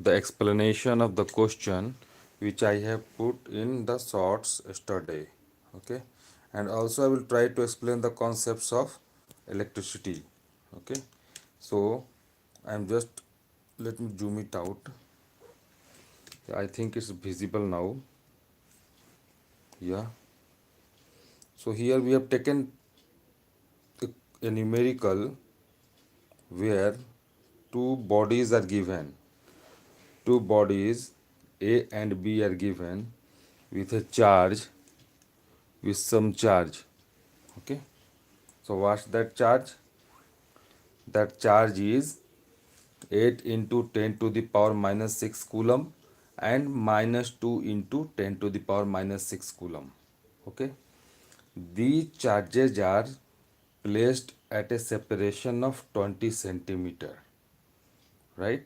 the explanation of the question which I have put in the shorts yesterday. Okay, and also I will try to explain the concepts of electricity. Okay, so I'm just, let me zoom it out. I think it's visible now. Yeah, so here we have taken a numerical where two bodies are given. Two bodies A and B are given with a charge, with some charge. Okay, so what's that charge? That charge is 8 into 10 to the power minus 6 coulomb and minus 2 into 10 to the power minus 6 coulomb. Okay, these charges are placed at a separation of 20 centimeter, right?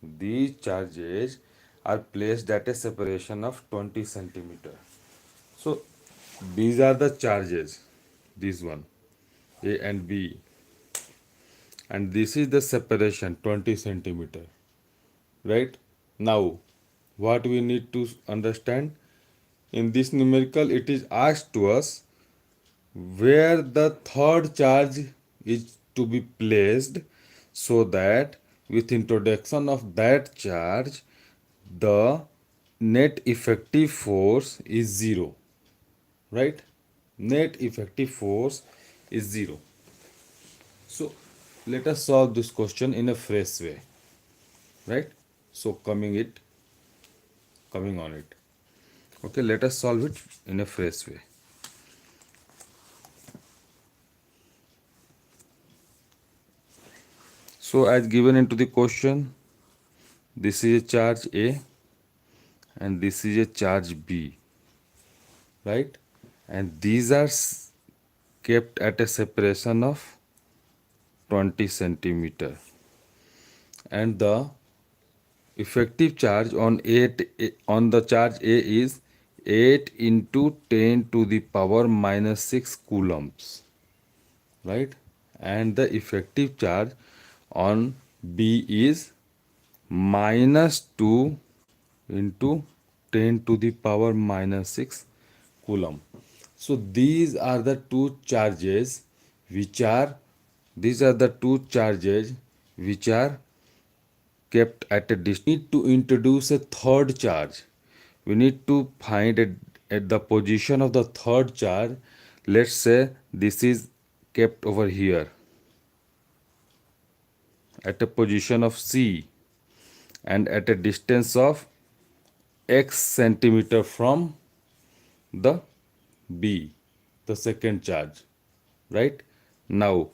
These charges are placed at a separation of 20 centimeter. So these are the charges, this one A and B, and this is the separation 20 centimeter, right? Now what we need to understand, in this numerical it is asked to us where the third charge is to be placed, so that with introduction of that charge the net effective force is zero, right? Net effective force is zero. So let us solve this question in a fresh way, right? So coming on it. Okay, let us solve it in a fresh way. So as given into the question, this is a charge A and this is a charge B, right? And these are kept at a separation of 20 centimeter, and the effective charge on on the charge A is 8 into 10 to the power minus 6 coulombs, right? And the effective charge on B is minus 2 into 10 to the power minus 6 coulomb. So which are these are the two charges which are kept at a distance. We need to introduce a third charge. We need to find at the position of the third charge. Let's say this is kept over here at a position of C and at a distance of x centimeter from the B, the second charge, right? Now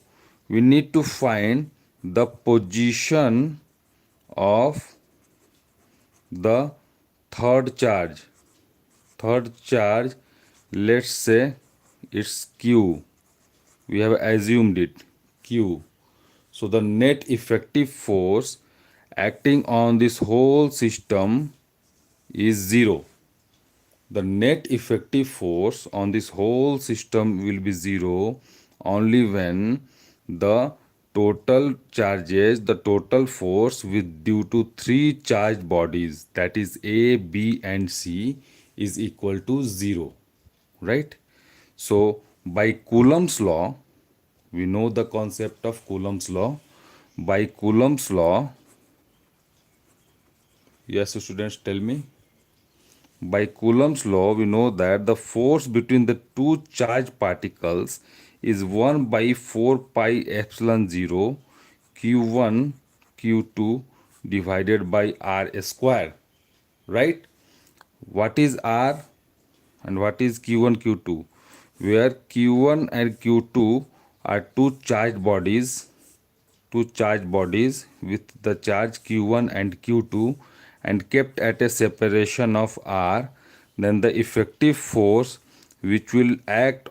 we need to find the position of the third charge. Third charge, let's say it's Q. We have assumed it Q. So the net effective force acting on this whole system is zero. The net effective force on this whole system will be zero only when the total charges, the total force with due to three charged bodies, that is A, B and C, is equal to zero, right? So by Coulomb's law, we know the concept of Coulomb's law. By Coulomb's law, yes students, tell me. By Coulomb's law, we know that the force between the two charged particles is 1 by 4 pi epsilon 0 q1 q2 divided by r square, right? What is r and what is q1 q2? Where q1 and q2 are two charged bodies with the charge q1 and q2 and kept at a separation of r, then the effective force which will act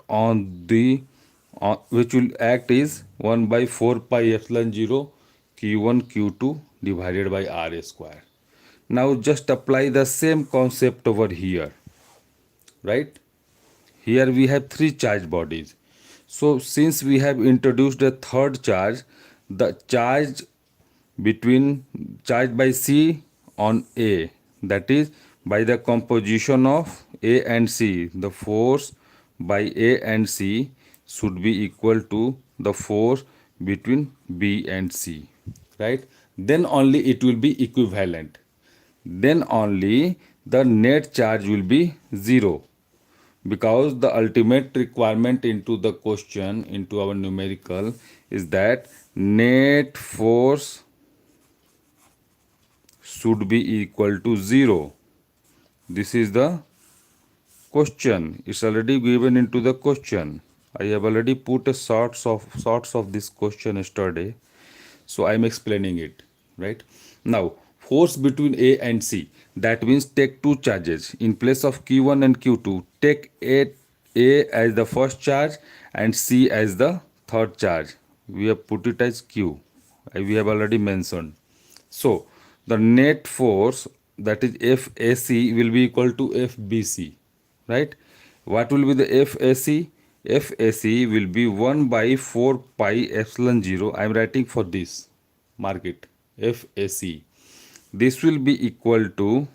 is 1 by 4 pi epsilon 0 q1 q2 divided by r square. Now just apply the same concept over here, right? Here we have three charged bodies. So since we have introduced a third charge, the charge by C on A, that is by the composition of A and C, the force by A and C should be equal to the force between B and C, right? Then only it will be equivalent. Then only the net charge will be 0, because the ultimate requirement into the question, into our numerical, is that net force should be equal to 0. This is the question. It's already given into the question. I have already put a sorts of this question yesterday, so I'm explaining it, right? Now, force between A and C, that means take two charges in place of Q1 and Q2. Take A as the first charge and C as the third charge. We have put it as Q. We have already mentioned. So the net force, that is FAC, will be equal to FBC, right? What will be the FAC? FAC will be 1 by 4 pi epsilon 0. I am writing for this. Mark it. FAC. This will be equal to,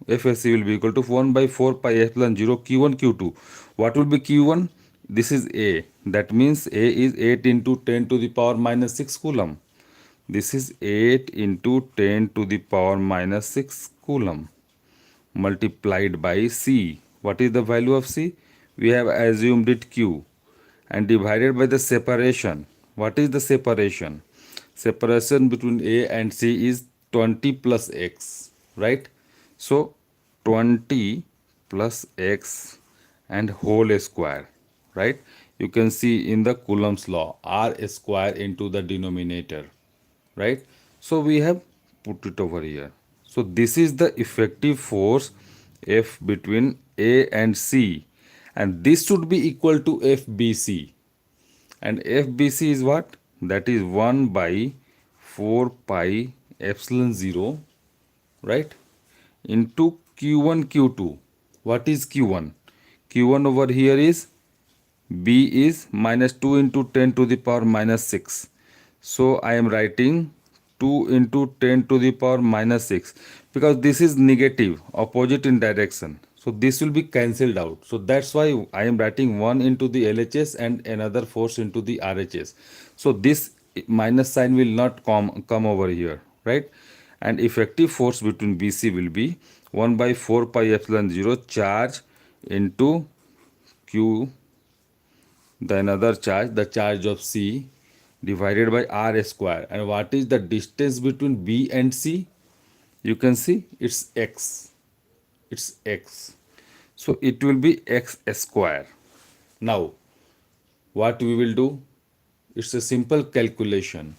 FAC will be equal to 1 by 4 pi epsilon 0 Q1 Q2. What will be Q1? This is A. That means A is 8 into 10 to the power minus 6 Coulomb. This is 8 into 10 to the power minus 6 Coulomb multiplied by C. What is the value of C? We have assumed it Q, and divided by the separation. What is the separation? Separation between A and C is 20 plus X, right? So 20 plus X and whole square, right? You can see in the Coulomb's law, R square into the denominator, right? So we have put it over here. So this is the effective force F between A and C, and this should be equal to FBC. And FBC is what? That is 1 by 4 pi epsilon 0, right, into Q1 Q2. What is Q1? Q1 over here is B is minus 2 into 10 to the power minus 6. So I am writing 2 into 10 to the power minus 6, because this is negative, opposite in direction. So this will be cancelled out. So that's why I am writing 1 into the LHS and another force into the RHS. So this minus sign will not come over here, right? And effective force between BC will be 1 by 4 pi epsilon 0 charge into Q, the another charge, the charge of C, divided by R square. And what is the distance between B and C? You can see it's X. It's X. So it will be X square. Now, what we will do? It's a simple calculation,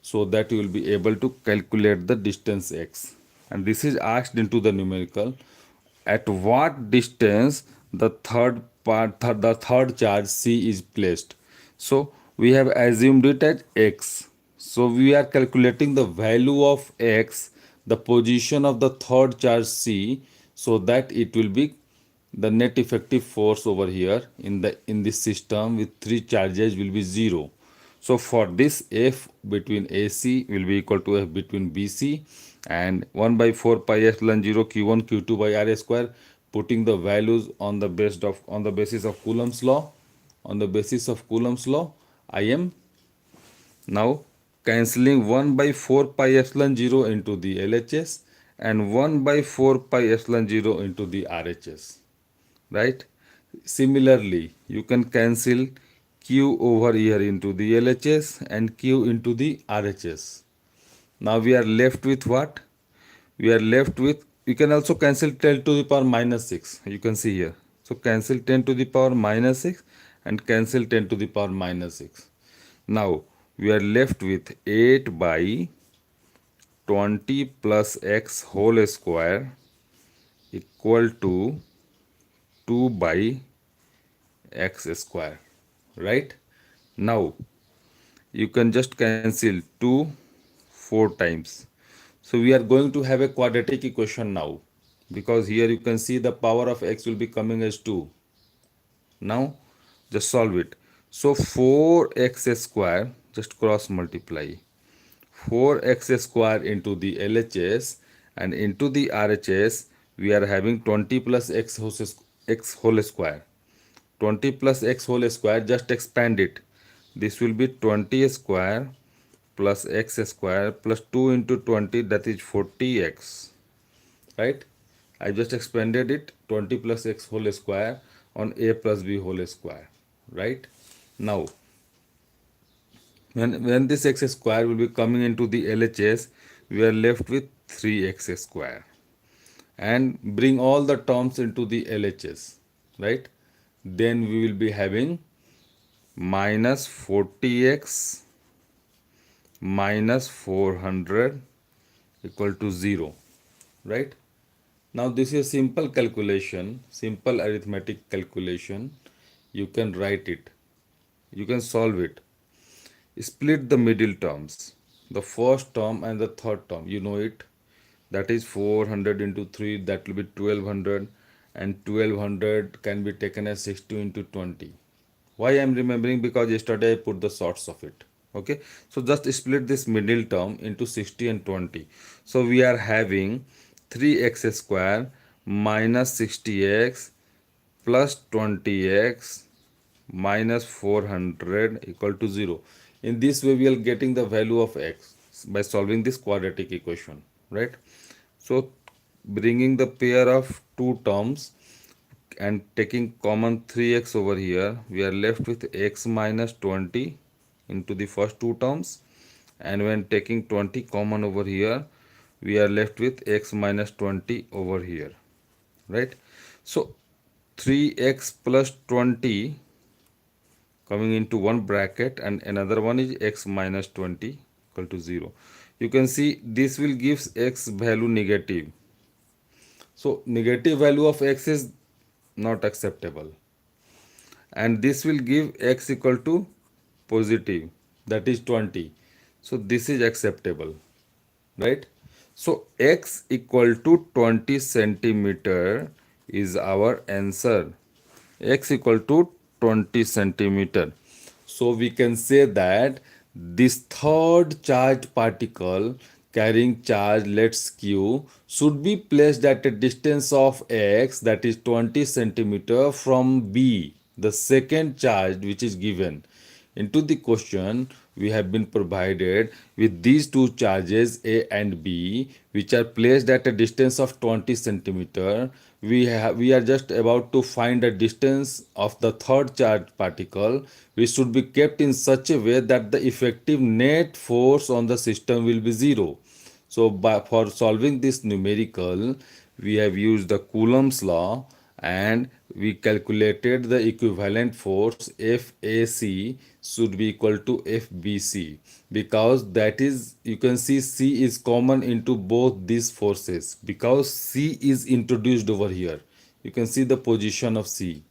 so that you will be able to calculate the distance X. And this is asked into the numerical. At what distance the the third charge C is placed? So we have assumed it as X. So we are calculating the value of X, the position of the third charge C, so that it will be the net effective force over here in this system with three charges will be 0. So for this, F between AC will be equal to F between BC, and 1 by 4 pi epsilon 0 Q1 Q2 by R square, putting the values on the basis of Coulomb's law. On the basis of Coulomb's law, I am now cancelling 1 by 4 pi epsilon 0 into the LHS and 1 by 4 pi epsilon 0 into the RHS, right? Similarly, you can cancel Q over here into the LHS and Q into the RHS. Now we are left with what? We are left with, you can also cancel 10 to the power minus 6. You can see here. So cancel 10 to the power minus 6 and cancel 10 to the power minus 6. Now we are left with 8 by 20 plus x whole square equal to 2 by x square, right? Now you can just cancel 2 4 times. So we are going to have a quadratic equation now, because here you can see the power of x will be coming as 2. Now just solve it. So 4x square, just cross multiply 4x square into the LHS and into the RHS we are having 20 plus x whole square. 20 plus x whole square, just expand it. This will be 20 square plus x square plus 2 into 20, that is 40x, right? I just expanded it, 20 plus x whole square on a plus b whole square, right? Now when this x square will be coming into the LHS, we are left with 3x square, and bring all the terms into the LHS, right? Then we will be having minus 40x minus 400 equal to 0, right? Now this is simple calculation, simple arithmetic calculation. You can write it, you can solve it. Split the middle terms, the first term and the third term, you know it. That is 400 into 3, that will be 1200, and 1200 can be taken as 60 into 20. Why I am remembering? Because yesterday I put the sorts of it. Okay, so just split this middle term into 60 and 20. So we are having 3x square minus 60x plus 20x minus 400 equal to 0. In this way we are getting the value of x by solving this quadratic equation, right? So bringing the pair of two terms and taking common 3x over here, we are left with x minus 20 into the first two terms, and when taking 20 common over here, we are left with x minus 20 over here, right? So 3x plus 20 coming into one bracket, and another one is x minus 20 equal to 0. You can see this will give x value negative. So negative value of x is not acceptable, and this will give x equal to positive, that is 20. So this is acceptable, right? So x equal to 20 centimeter is our answer. X equal to 20 centimeter. So we can say that this third charged particle carrying charge, let's q, should be placed at a distance of x, that is 20 centimeter from B, the second charge which is given. Into the question, we have been provided with these two charges A and B, which are placed at a distance of 20 centimeter. We are just about to find the distance of the third charged particle, which should be kept in such a way that the effective net force on the system will be 0. So for solving this numerical, we have used the Coulomb's law, and we calculated the equivalent force FAC should be equal to FBC, because that is, you can see C is common into both these forces, because C is introduced over here. You can see the position of C.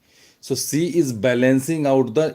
So C is balancing out the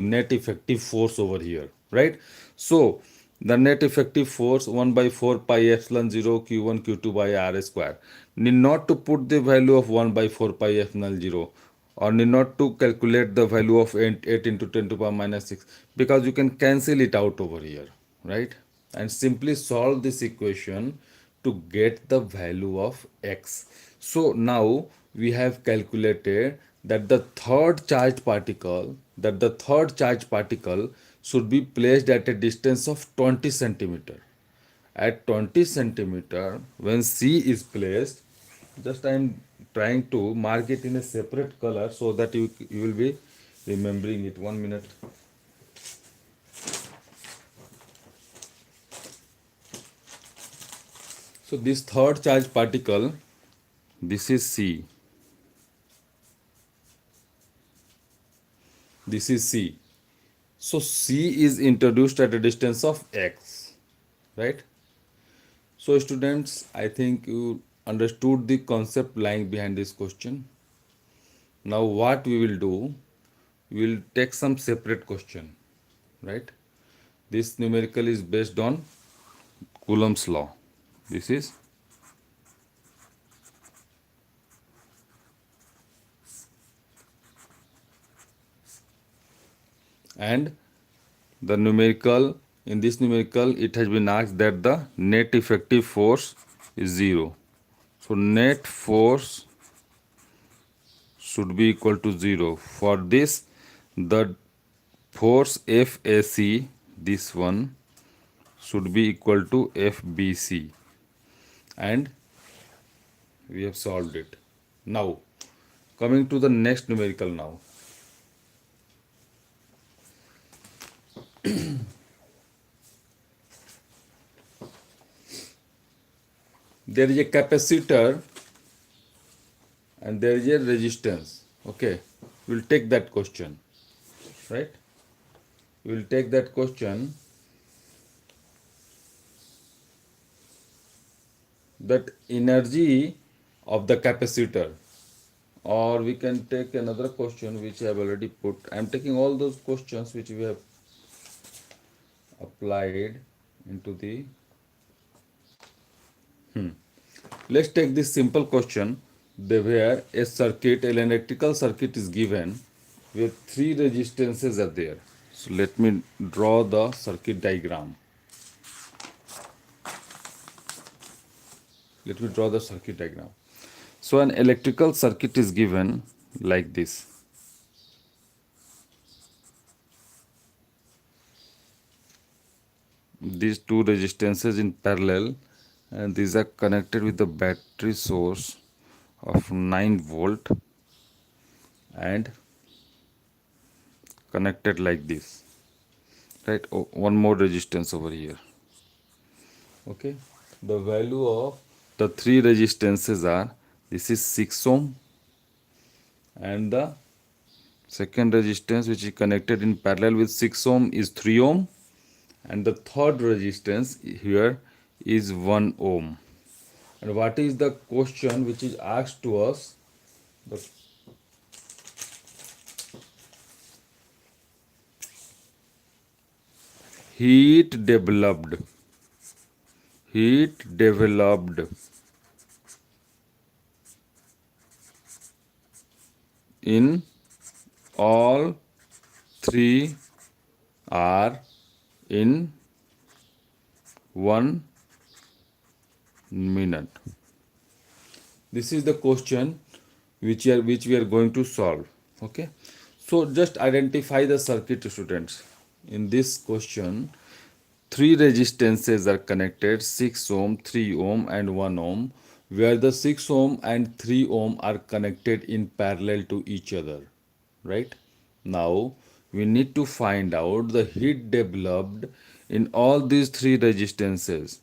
net effective force over here, right? So the net effective force 1 by 4 pi epsilon 0 q1 q2 by r square. Need not to put the value of 1 by 4 pi epsilon 0, or need not to calculate the value of 8 into 10 to the power minus 6, because you can cancel it out over here, right? And simply solve this equation to get the value of x. So now we have calculated that the third charged particle should be placed at a distance of 20 centimeter. At 20 centimeter, when C is placed, just I am trying to mark it in a separate color so that you will be remembering it. 1 minute. So this third charged particle, this is C. This is C. So C is introduced at a distance of x, right? So students, I think you understood the concept lying behind this question. Now what we will do, we will take some separate question, right? This numerical is based on Coulomb's law. This is and in this numerical it has been asked that the net effective force is 0. So net force should be equal to 0. For this, the force FAC, this one, should be equal to FBC. And we have solved it. Now, coming to the next numerical now. There is a capacitor and there is a resistance. Okay, we'll take that question, right? We'll take that question, that energy of the capacitor, or we can take another question which I have already put. I am taking all those questions which we have applied into the. Let's take this simple question, where a circuit, an electrical circuit is given where three resistances are there. So let me draw the circuit diagram. Let me draw the circuit diagram. So an electrical circuit is given like this. These two resistances in parallel, and these are connected with the battery source of 9 volt and connected like this, right? Oh, one more resistance over here. Okay, the value of the three resistances are, this is 6 ohm, and the second resistance which is connected in parallel with 6 ohm is 3 ohm, and the third resistance here is 1 ohm. And what is the question which is asked to us? The heat developed in all three are in 1 minute. This is the question which we are going to solve. Okay, so just identify the circuit, students. In this question, three resistances are connected, 6 ohm, 3 ohm and 1 ohm, where the 6 ohm and 3 ohm are connected in parallel to each other, right? Now we need to find out the heat developed in all these three resistances,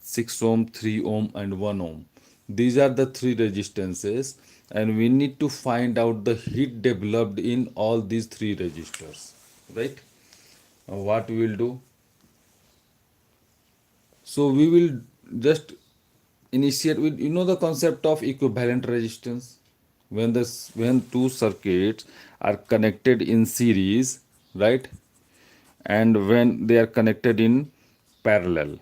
6 ohm, 3 ohm and 1 ohm. These are the three resistances, and we need to find out the heat developed in all these three resistors, right? Now what we will do? So we will just initiate with, the concept of equivalent resistance. When two circuits are connected in series, right? And when they are connected in parallel,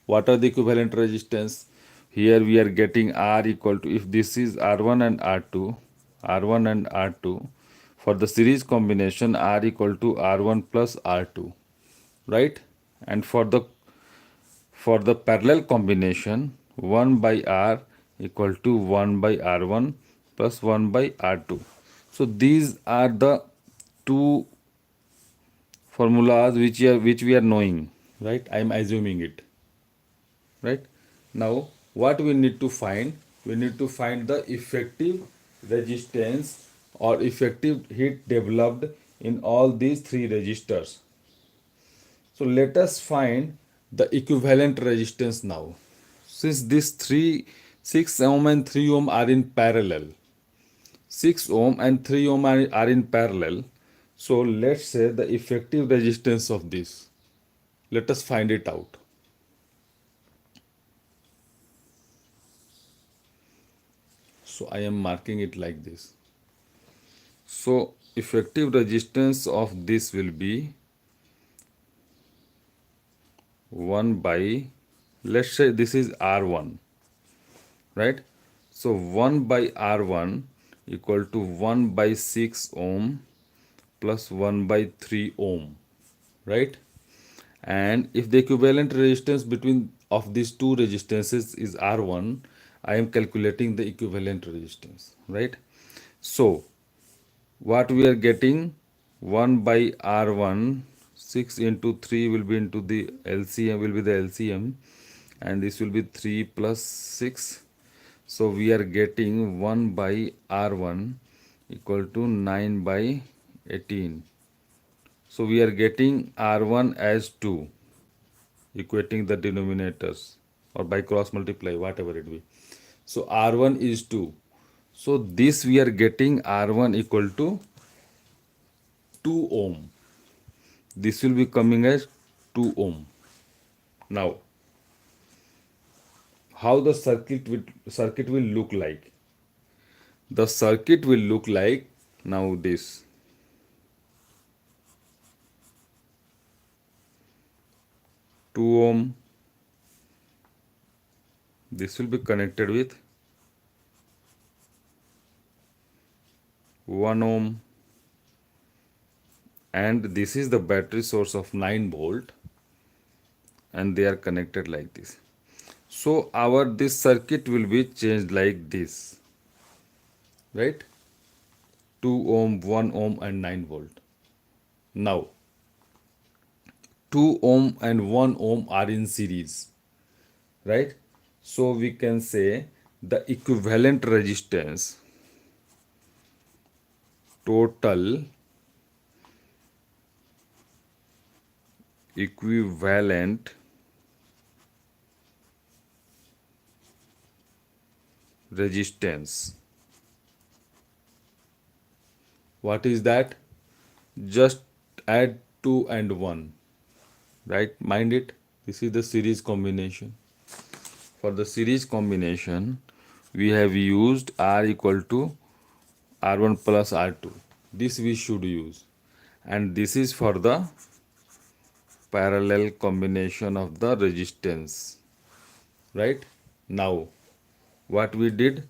what are the equivalent resistance? Here we are getting R equal to, if this is R1 and R2, R1 and R2, for the series combination R equal to R1 plus R2, right? And for the parallel combination, 1 by R equal to 1 by R1 plus 1 by R2. So these are the two formulas which we are knowing, right? I am assuming it, right? Now what we need to find? We need to find the effective resistance or effective heat developed in all these three resistors. So let us find the equivalent resistance now. Since these 6 ohm and 3 ohm are in parallel, 6 ohm and 3 ohm are in parallel. So let's say the effective resistance of this. Let us find it out. So I am marking it like this. So effective resistance of this will be 1 by, let's say this is R1, right? So 1 by R1 equal to 1 by 6 ohm plus 1 by 3 ohm, right? And if the equivalent resistance between of these two resistances is R1, I am calculating the equivalent resistance, right? So what we are getting, 1 by R1, 6 into 3 will be into the LCM, will be the LCM, and this will be 3 plus 6. So we are getting 1 by R1 equal to 9 by 18. So we are getting R1 as 2, equating the denominators, or by cross multiply, whatever it be. So R1 is 2. So this we are getting R1 equal to 2 ohm. This will be coming as 2 ohm. Now, how the circuit will look like? The circuit will look like now this. 2 ohm. This will be connected with 1 ohm, and this is the battery source of 9 volt, and they are connected like this. So our this circuit will be changed like this, right? 2 ohm, 1 ohm, and 9 volt. Now 2 ohm and 1 ohm are in series, right? So we can say the equivalent resistance, total equivalent resistance. What is that? Just add 2 and 1, right? Mind it, this is the series combination. For the series combination, we have used R equal to R1 plus R2. This we should use. And this is for the parallel combination of the resistance, right? Now, what we did,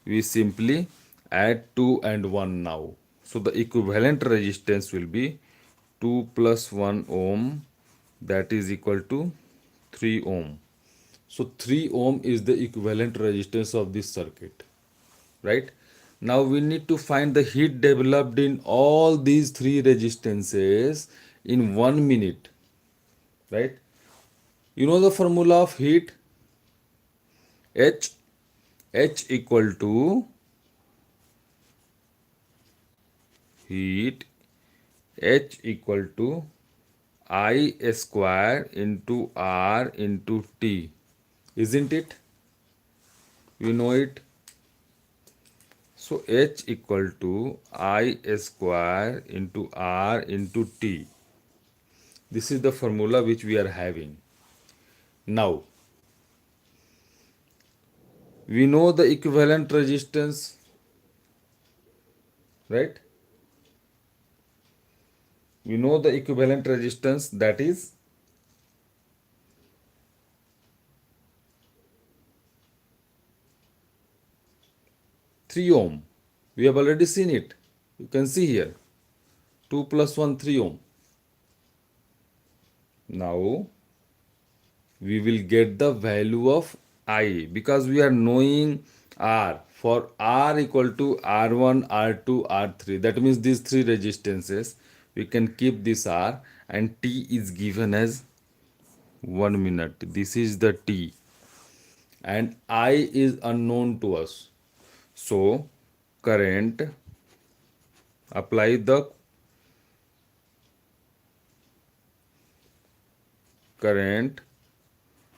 we simply add 2 and 1 now. So the equivalent resistance will be 2 plus 1 ohm, that is equal to 3 ohm. So 3 ohm is the equivalent resistance of this circuit, right? Now we need to find the heat developed in all these three resistances in 1 minute, right? You know the formula of heat? H equal to heat, H equal to I square into R into T. Isn't it? You know it. So H equal to I square into R into T. This is the formula which we are having. Now, we know the equivalent resistance, right? We know the equivalent resistance, that is 3 ohm. We have already seen it. You can see here 2 plus 1, 3 ohm. Now we will get the value of I, because we are knowing R. For R equal to R1, R2, R3, that means these three resistances, we can keep this R, and T is given as 1 minute. This is the T, and I is unknown to us. So current, apply the current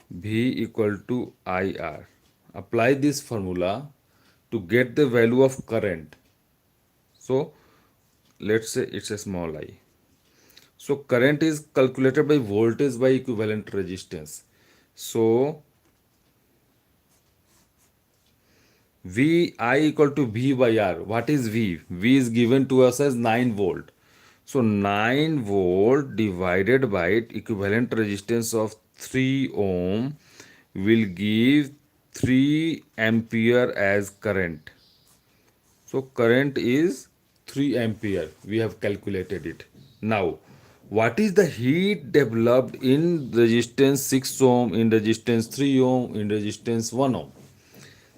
V equal to IR. Apply this formula to get the value of current. So let's say it's a small I. So current is calculated by voltage by equivalent resistance. So V I equal to V by R. What is V? V is given to us as 9 volt. So 9 volt divided by equivalent resistance of 3 ohm will give 3 ampere as current. So current is 3 ampere. We have calculated it. Now What is the heat developed in resistance 6 ohm, in resistance 3 ohm, in resistance 1 ohm?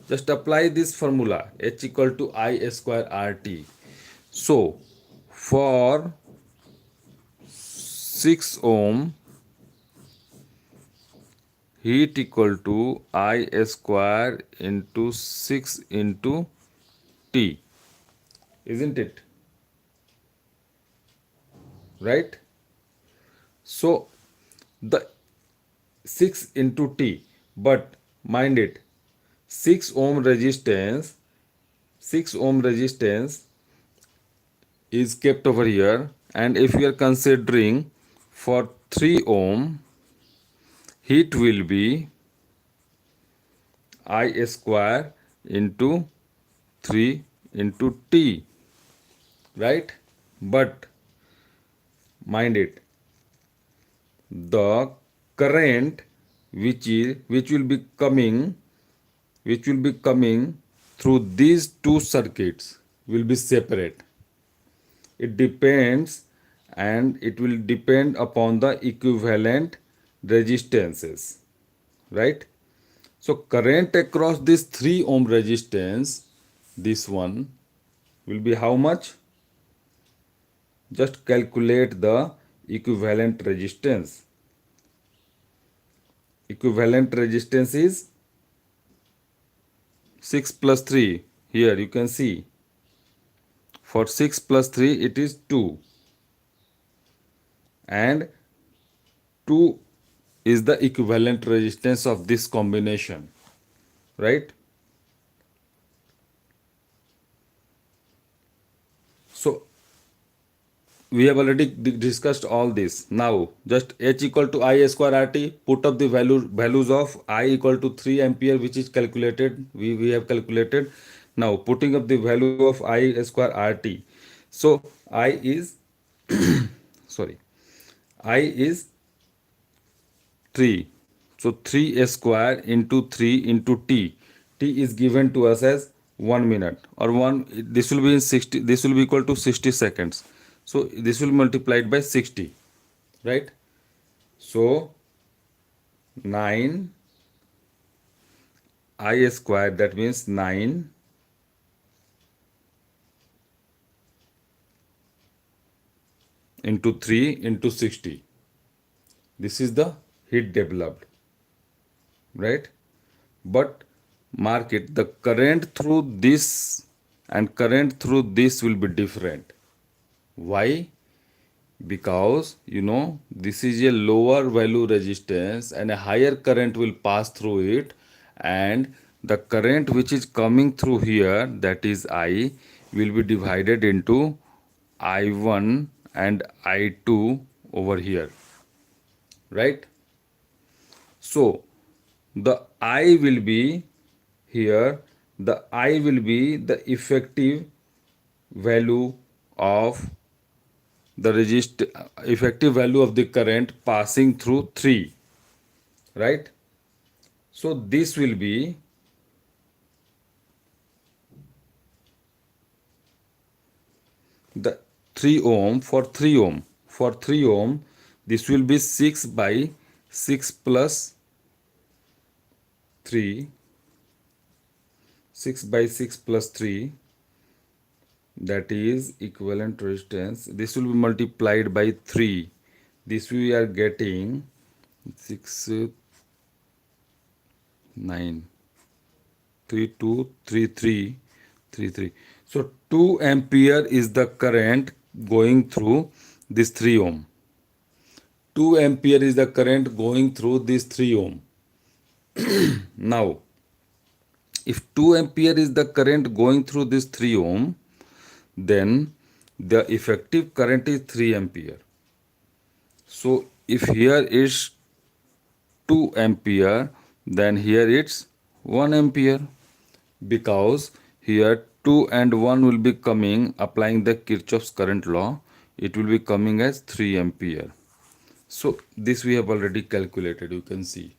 Just apply this formula, H equal to I square RT. So, for 6 ohm, heat equal to I square into 6 into T, isn't it? Right? So, the 6 into T, but mind it, 6 ohm resistance, 6 ohm resistance is kept over here, and if we are considering for 3 ohm, heat will be I square into 3 into T, right? But mind it, the current which will be coming, through these two circuits will be separate. It depends, and it will depend upon the equivalent resistances, right? So current across this 3 ohm resistance, this one will be how much? Just calculate the equivalent resistance. Equivalent resistance is 6 plus 3. Here you can see, for 6 plus 3 it is 2, and 2 is the equivalent resistance of this combination, right? So we have already discussed all this. Now just H equal to I square RT, put up the values of I equal to 3 ampere, which is calculated, we have calculated. Now putting up the value of I square RT, so I is sorry, I is 3. So 3 square into 3 into T. T is given to us as 1 minute, or 1, this will be in 60, this will be equal to 60 seconds. So this will multiplied by 60, right? So 9 I square, that means 9 into 3 into 60. This is the heat developed, right? But mark it, the current through this and current through this will be different. Why? Because this is a lower value resistance and a higher current will pass through it, and the current which is coming through here, that is I, will be divided into I1 and I2 over here, right? So the I will be here, the I will be the effective value of the effective value of the current passing through 3, right? So this will be the 3 ohm. For 3 ohm, this will be 6 by 6 plus 3, 6 by 6 plus 3, that is equivalent resistance. This will be multiplied by 3. This we are getting 6 9 3 2 3 3 3 3. So 2 ampere is the current going through this 3 ohm. 2 ampere is the current going through this 3 ohm. Now, if 2 ampere is the current going through this 3 ohm, then the effective current is 3 ampere. So if here is 2 ampere, then here it's 1 ampere, because here 2 and 1 will be coming, applying the Kirchhoff's current law, it will be coming as 3 ampere. So this we have already calculated, you can see.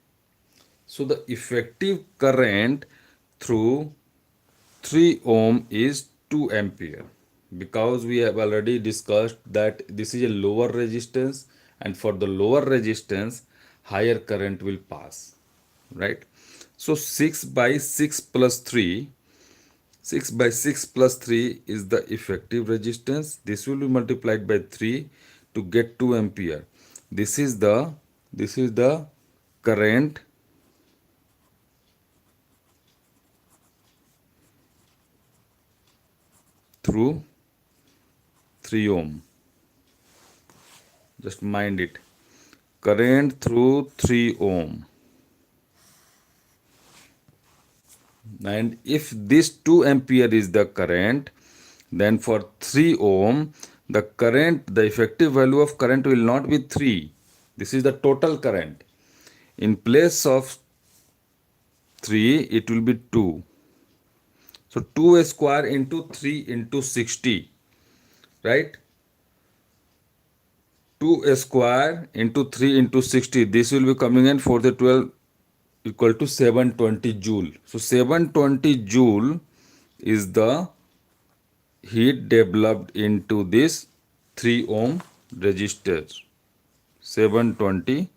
So the effective current through 3 ohm is 2 ampere. because we have already discussed that this is a lower resistance, and for the lower resistance higher current will pass, right? So 6 by 6 plus 3, 6 by 6 plus 3 is the effective resistance. This will be multiplied by 3 to get 2 ampere. This is the current through 3 ohm. Just mind it. Current through 3 ohm. And if this 2 ampere is the current, then for 3 ohm, the current, the effective value of current will not be 3. This is the total current. In place of 3, it will be 2. So 2 square into 3 into 60, right? 2 square into 3 into 60. This will be coming in for the 12 equal to 720 joule. So 720 joule is the heat developed into this 3 ohm resistor. 720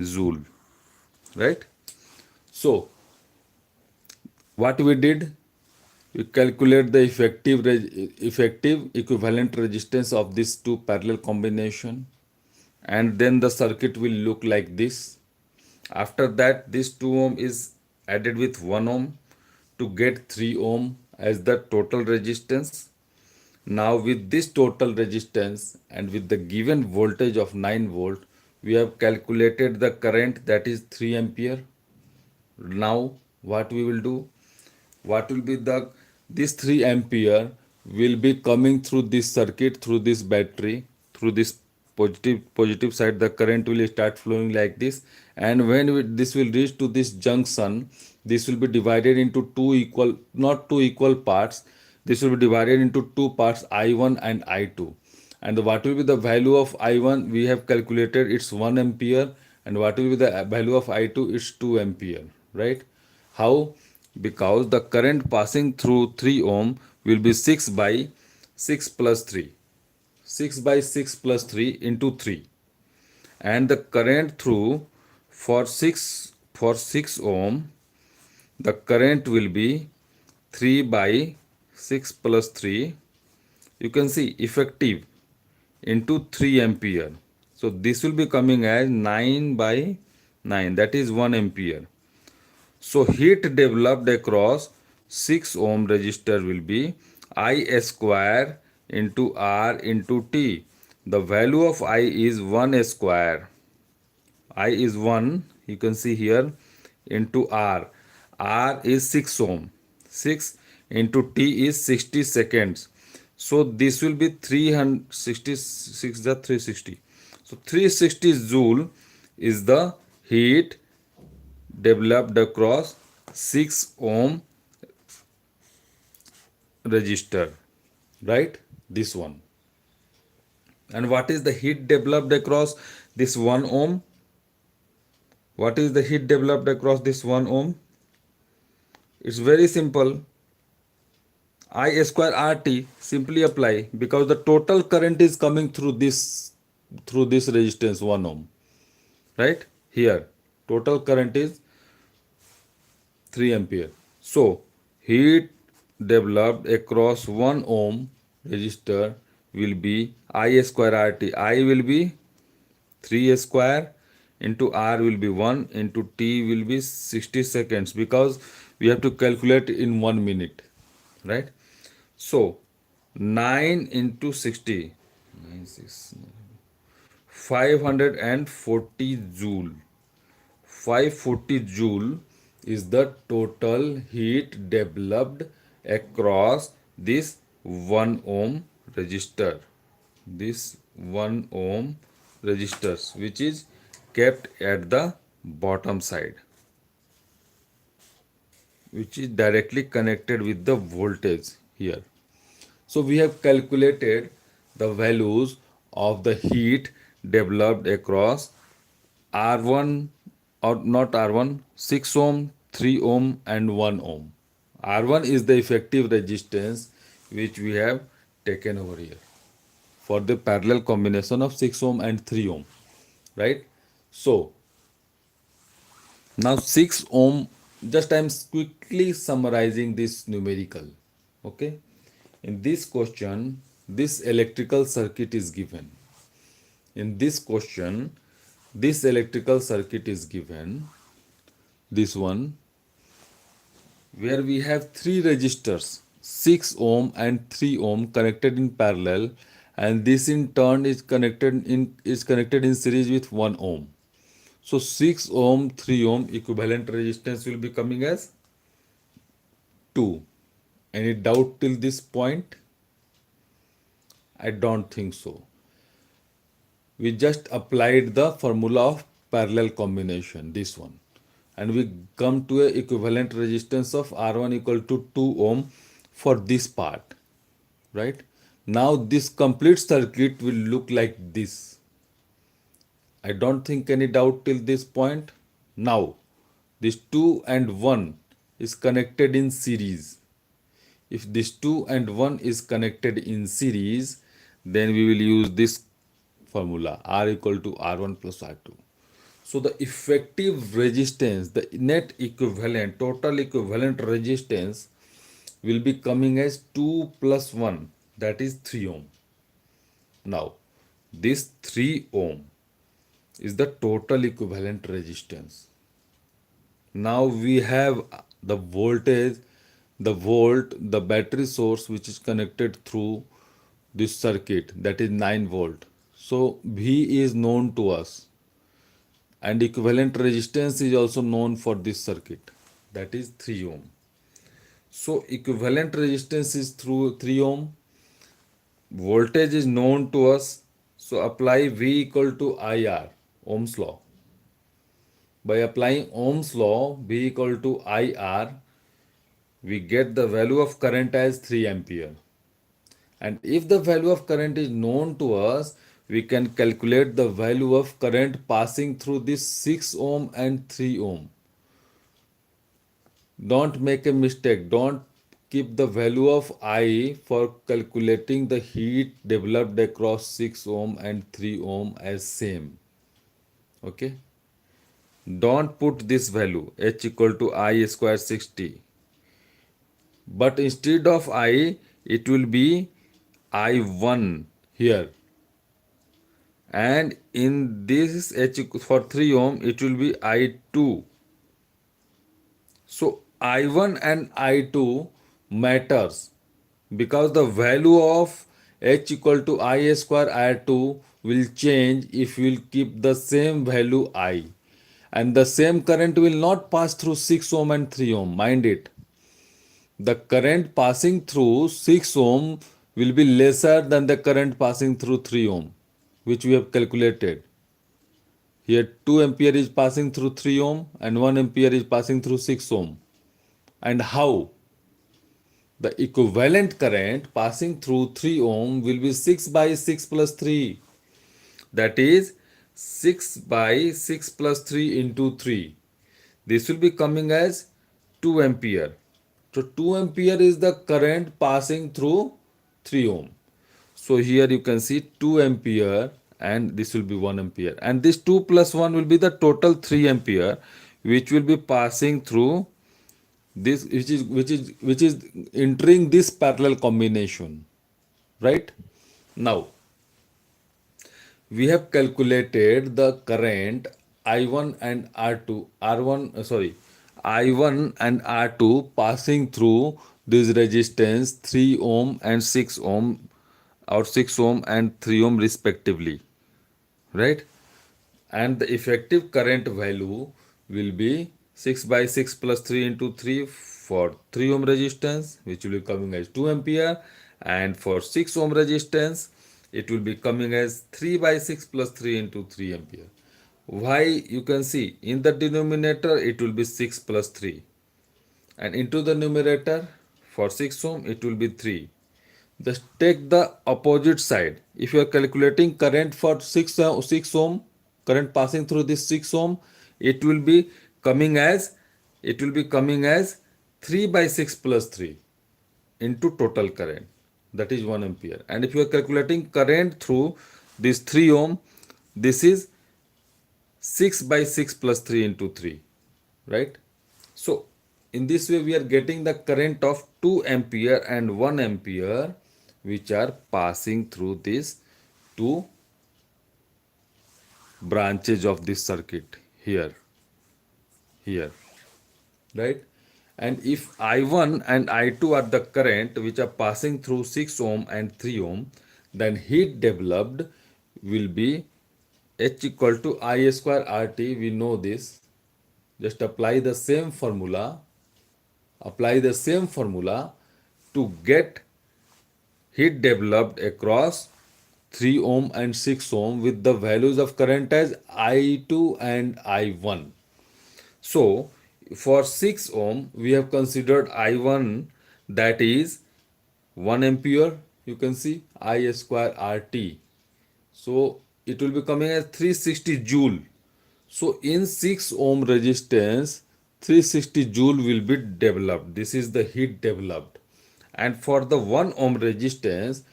joule, right? So what we did, we calculate the effective equivalent resistance of these two parallel combination, and then the circuit will look like this. After that, this 2 ohm is added with 1 ohm to get 3 ohm as the total resistance. Now with this total resistance and with the given voltage of 9 volt, we have calculated the current, that is 3 ampere. Now what we will do, what will be the, this 3 ampere will be coming through this circuit, through this battery, through this positive side the current will start flowing like this, and when this will reach to this junction, this will be divided into two equal, not two equal parts, this will be divided into two parts, I1 and I2. And what will be the value of I1, we have calculated it's 1 ampere, and what will be the value of I2, it's 2 ampere, right? How? Because the current passing through 3 ohm will be 6 by 6 plus 3. 6 by 6 plus 3 into 3. And the current through for 6 ohm, the current will be 3 by 6 plus 3. You can see effective into 3 ampere. So this will be coming as 9 by 9, that is 1 ampere. So heat developed across 6 ohm resistor will be I square into R into T. The value of I is 1 square. I is 1, you can see here, into R. R is 6 ohm. 6 into T is 60 seconds. So this will be 366, the 360. So 360 joule is the heat developed across 6 ohm resistor, right? This one. And what is the heat developed across this 1 ohm? What is the heat developed across this 1 ohm? It's very simple. I square RT, simply apply, because the total current is coming through this resistance 1 ohm, right? Here total current is 3 ampere. So heat developed across 1 ohm resistor will be I square RT. I will be 3 square into R will be 1 into T will be 60 seconds, because we have to calculate in 1 minute, right? So 9 into 60, 540 joule. 540 joule is the total heat developed across this 1 ohm resistor. This 1 ohm resistors, which is kept at the bottom side, which is directly connected with the voltage here. So we have calculated the values of the heat developed across R1, or not R1, 6 ohm, 3 ohm and 1 ohm. R1 is the effective resistance which we have taken over here for the parallel combination of 6 ohm and 3 ohm, right? So now 6 ohm, just I am quickly summarizing this numerical. Okay. In this question, this electrical circuit is given. In this question, this electrical circuit is given, this one, where we have three resistors, 6 ohm and 3 ohm connected in parallel, and this in turn is connected in series with 1 ohm. So 6 ohm, 3 ohm equivalent resistance will be coming as 2. Any doubt till this point? I don't think so. We just applied the formula of parallel combination, this one, and we come to a equivalent resistance of R1 equal to 2 ohm for this part, right? Now this complete circuit will look like this. I don't think any doubt till this point. Now this 2 and 1 is connected in series. If this 2 and 1 is connected in series, then we will use this formula, R equal to R1 plus R2. So the effective resistance, the net equivalent, total equivalent resistance will be coming as 2 plus 1, that is 3 ohm. Now, this 3 ohm is the total equivalent resistance. Now we have the voltage, the volt, the battery source which is connected through this circuit, that is 9 volt. So V is known to us, and equivalent resistance is also known for this circuit, that is 3 ohm. So equivalent resistance is through 3 ohm, voltage is known to us, so apply V equal to IR, Ohm's law. By applying Ohm's law, V equal to IR, we get the value of current as 3 ampere. And if the value of current is known to us, we can calculate the value of current passing through this 6 ohm and 3 ohm. Don't make a mistake. Don't keep the value of I for calculating the heat developed across 6 ohm and 3 ohm as same. Okay. Don't put this value H equal to I square 60. But instead of I, it will be I1 here. And in this H for 3 ohm, it will be I2. So I1 and I2 matters because the value of H equal to I square I2 will change if we will keep the same value I. And the same current will not pass through 6 ohm and 3 ohm. Mind it. The current passing through 6 ohm will be lesser than the current passing through 3 ohm, which we have calculated. Here 2 ampere is passing through 3 ohm and 1 ampere is passing through 6 ohm. And how? The equivalent current passing through 3 ohm will be 6 by 6 plus 3. That is 6 by 6 plus 3 into 3. This will be coming as 2 ampere. So 2 ampere is the current passing through 3 ohm. So here you can see 2 ampere and this will be 1 ampere. And this 2 plus 1 will be the total 3 ampere which will be passing through this, which is entering this parallel combination, right? Now we have calculated the current I1 and R2, I1 and R2 passing through this resistance 3 ohm and 6 ohm, or 6 ohm and 3 ohm respectively, right? And the effective current value will be 6 by 6 plus 3 into 3 for 3 ohm resistance, which will be coming as 2 ampere, and for 6 ohm resistance it will be coming as 3 by 6 plus 3 into 3 ampere. Why? You can see in the denominator it will be 6 plus 3, and into the numerator for 6 ohm it will be 3. Just take the opposite side. If you are calculating current for 6 ohm, current passing through this 6 ohm, it will be coming as 3 by 6 plus 3 into total current. that is 1 ampere. And if you are calculating current through this 3 ohm, this is 6 by 6 plus 3 into 3, right? So in this way we are getting the current of 2 ampere and 1 ampere which are passing through these two branches of this circuit here, right? And if I1 and I2 are the current which are passing through 6 ohm and 3 ohm, then heat developed will be H equal to I square RT. We know this. Just apply the same formula to get heat developed across 3 ohm and 6 ohm with the values of current as I2 and I1. So for 6 ohm, we have considered I1, that is 1 ampere. You can see I square RT. So it will be coming as 360 joule. So in 6 ohm resistance, 360 joule will be developed. This is the heat developed. And for the 1 ohm resistance,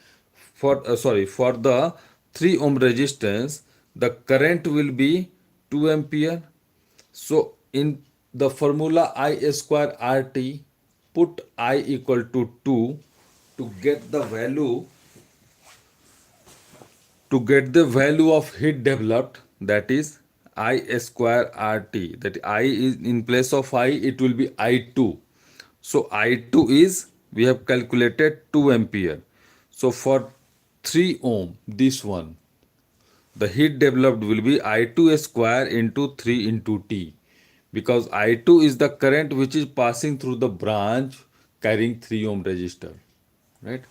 for the 3 ohm resistance, the current will be 2 ampere. So in the formula I square RT, put I equal to 2 to get the value of heat developed, that is I square RT. That I is in place of I, it will be I2. So I2 is, we have calculated 2 ampere. So for 3 ohm, this one, the heat developed will be I2 square into 3 into T, because I2 is the current which is passing through the branch carrying 3 ohm resistor, right?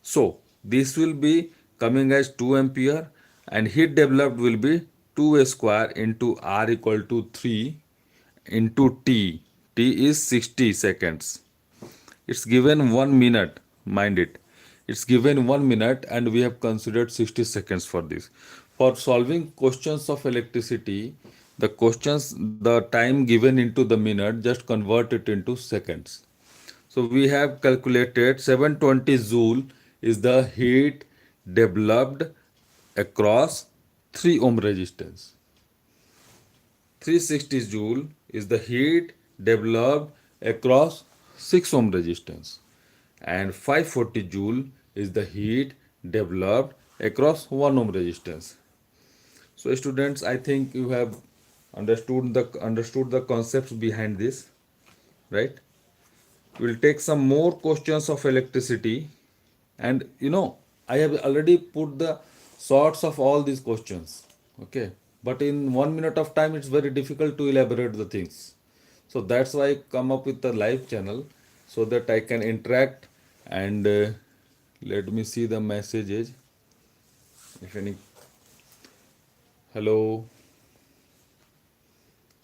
So this will be coming as 2 ampere, and heat developed will be 2 square into R equal to 3 into T. T is 60 seconds. It's given 1 minute, mind it. It's given 1 minute and we have considered 60 seconds for this. For solving questions of electricity, the time given into the minute, just convert it into seconds. So we have calculated 720 joule is the heat developed across 3 ohm resistance. 360 joule is the heat developed across 6 ohm resistance, and 540 joule is the heat developed across 1 ohm resistance. So students, I think you have understood the concepts behind this, right? We'll take some more questions of electricity, and I have already put the sorts of all these questions, okay, but in 1 minute of time it's very difficult to elaborate the things. So that's why I come up with the live channel, so that I can interact. And let me see the messages, if any. Hello.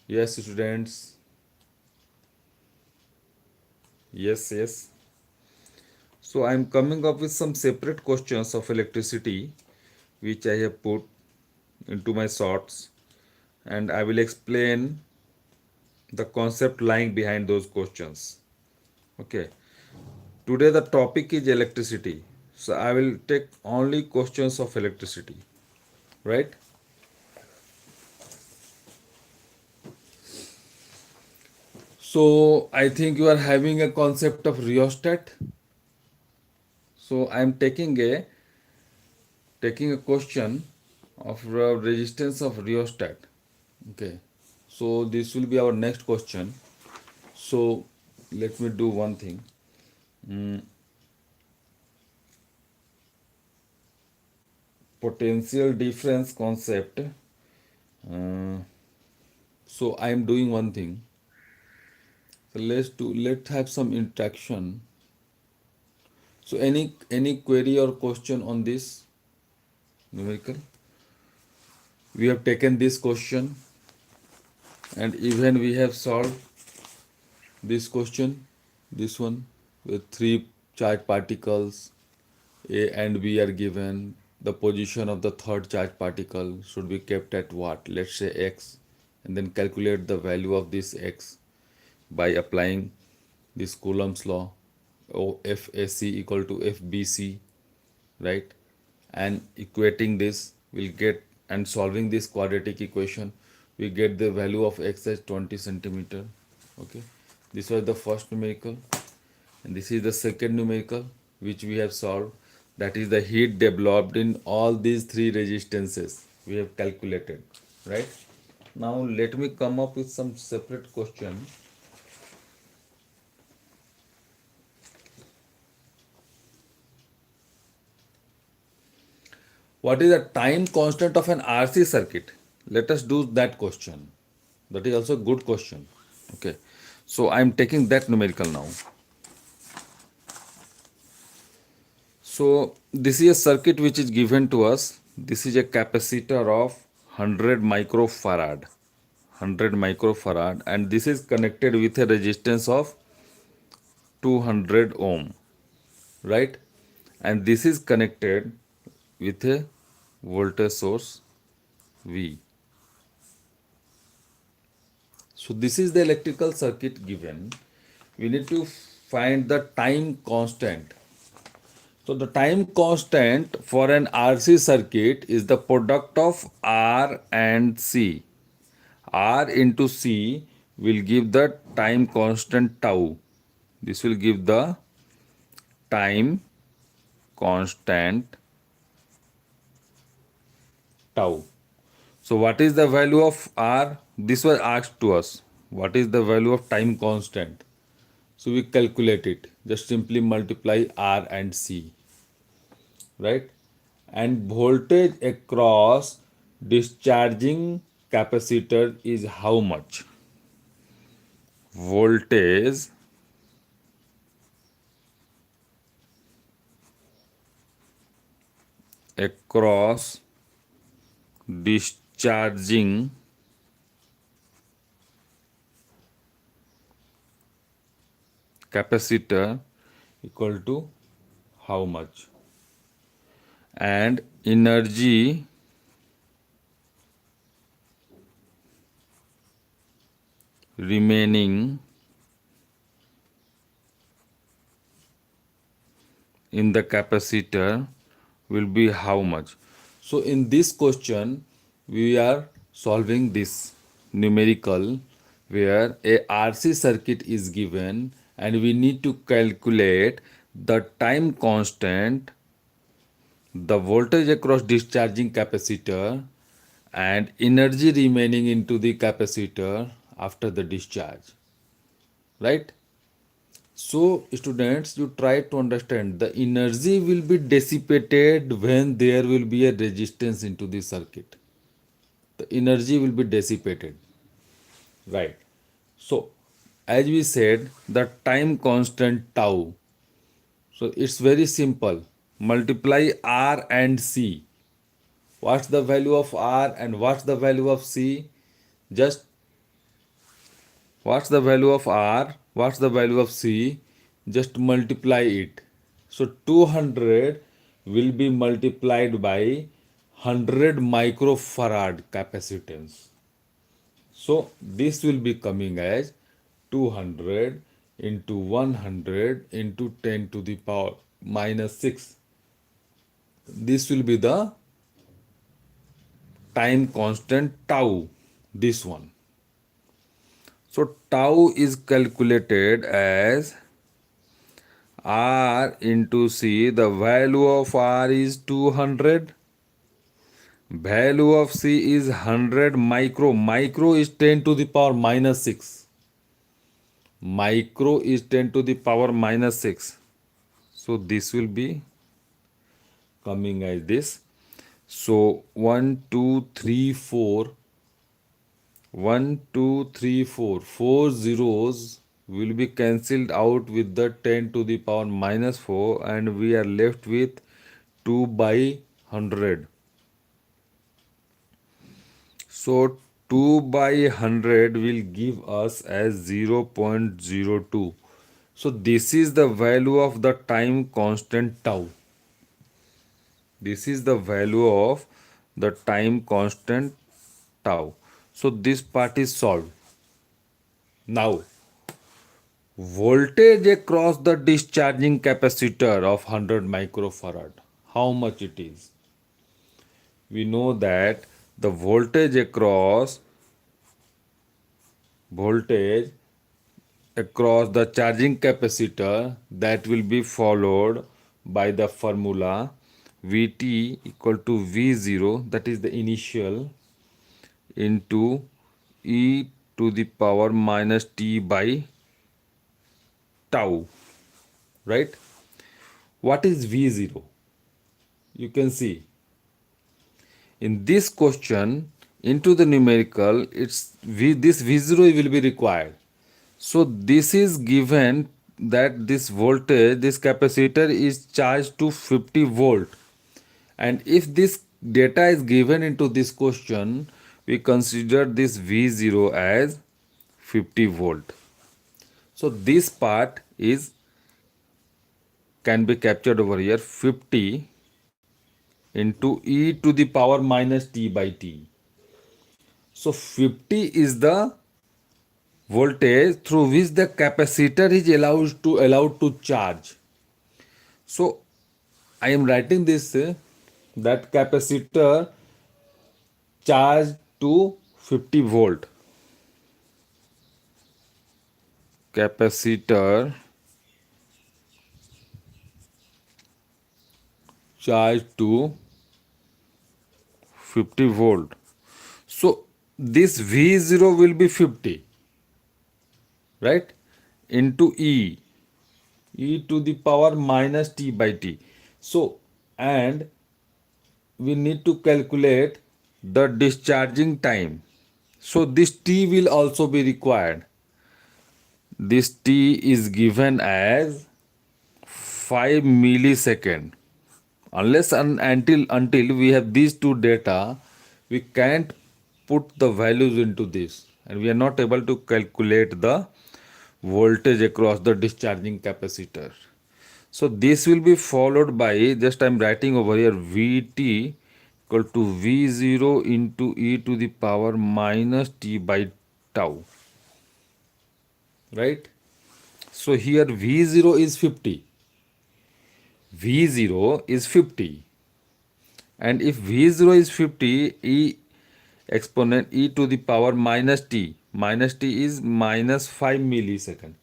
Yes, students. Yes. So I'm coming up with some separate questions of electricity which I have put into my sorts, and I will explain the concept lying behind those questions. Okay. Today the topic is electricity. So I will take only questions of electricity, right? So I think you are having a concept of rheostat. So I am taking a question of resistance of rheostat. Okay. So this will be our next question. So let me do one thing. Potential difference concept. So I am doing one thing. So let's have some interaction. So any query or question on this numerical? We have taken this question, and even we have solved this question, this one, with 3 charged particles. A and B are given. The position of the third charged particle should be kept at what? Let's say x, and then calculate the value of this x by applying this Coulomb's law. FAC equal to FBC, right? And equating this, we'll get, and solving this quadratic equation, we get the value of x as 20 centimeter. Okay, this was the first numerical, and this is the second numerical which we have solved. That is the heat developed in all these three resistances we have calculated, right? Now let me come up with some separate question. What is the time constant of an RC circuit? Let us do that question. That is also a good question. Okay. So I am taking that numerical now. So this is a circuit which is given to us. This is a capacitor of 100 microfarad. 100 microfarad, and this is connected with a resistance of 200 ohm, right? And this is connected with a voltage source V. So this is the electrical circuit given. We need to find the time constant. So the time constant for an RC circuit is the product of R and C. R into C will give the time constant tau. This will give the time constant tau. So what is the value of R? This was asked to us. What is the value of time constant? So we calculate it. Just simply multiply R and C, right? And voltage across discharging capacitor is how much? Voltage across discharging capacitor equal to how much? And energy remaining in the capacitor will be how much? So in this question we are solving this numerical where a RC circuit is given and we need to calculate the time constant, the voltage across discharging capacitor, and energy remaining into the capacitor after the discharge, right? So students, you try to understand the energy will be dissipated when there will be a resistance into the circuit. The energy will be dissipated, right? So as we said, the time constant tau. So it's very simple. Multiply R and C. What's the value of R and what's the value of C? Just what's the value of R? What's the value of C? Just multiply it. So 200 will be multiplied by 100 microfarad capacitance. So this will be coming as 200 into 100 into 10 to the power minus 6. This will be the time constant tau, this one. So tau is calculated as R into C. The value of R is 200. Value of C is 100 micro. Micro is 10 to the power minus 6. Micro is 10 to the power minus 6. So this will be coming as this. So 1, 2, 3, 4. 1, 2, 3, 4. 4 zeros will be cancelled out with the 10 to the power minus 4 and we are left with 2 by 100. So 2 by 100 will give us as 0.02. So this is the value of the time constant tau. This is the value of the time constant tau. So this part is solved. Now, voltage across the discharging capacitor of 100 microfarad, how much it is? We know that the voltage across the charging capacitor, that will be followed by the formula Vt equal to V0, that is the initial, into e to the power minus t by tau, right? What is V0? You can see in this question, into the numerical, this V0 will be required. So this is given that this voltage, this capacitor is charged to 50 volt, and if this data is given into this question, we consider this V0 as 50 volt. So this part is can be captured over here, 50 into e to the power minus t by t. So 50 is the voltage through which the capacitor is allowed to charge. So I am writing this that capacitor charged to 50 volt. Capacitor charged to 50 volt. So this V0 will be 50, right? Into e to the power minus t by t. So, and we need to calculate the discharging time. So this t will also be required. This t is given as 5 millisecond. Unless and until we have these two data, we can't put the values into this, and we are not able to calculate the voltage across the discharging capacitor. So this will be followed by, just I'm writing over here, Vt equal to V0 into e to the power minus t by tau, right? So here V0 is 50. V0 is 50. And if V0 is 50, e exponent e to the power minus t is minus 5 millisecond.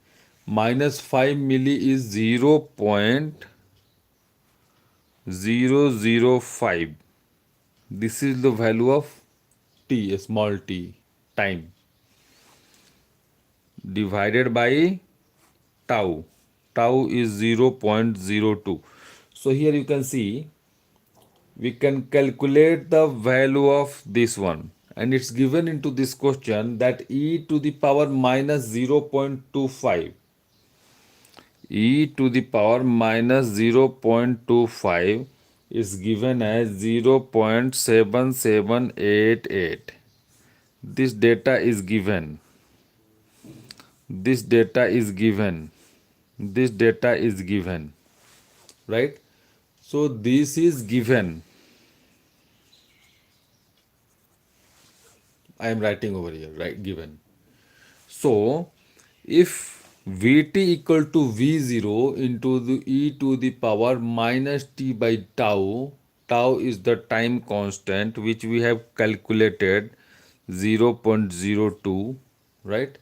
Minus 5 milli is 0.005. This is the value of t, a small t, time, divided by tau. Tau is 0.02. So here you can see we can calculate the value of this one, and it's given into this question that e to the power minus 0.25, e to the power minus 0.25 is given as 0.7788. This data is given, this data is given, this data is given, right? So this is given. I am writing over here, right? Given. So if Vt equal to V0 into the e to the power minus t by tau, tau is the time constant which we have calculated 0.02, right?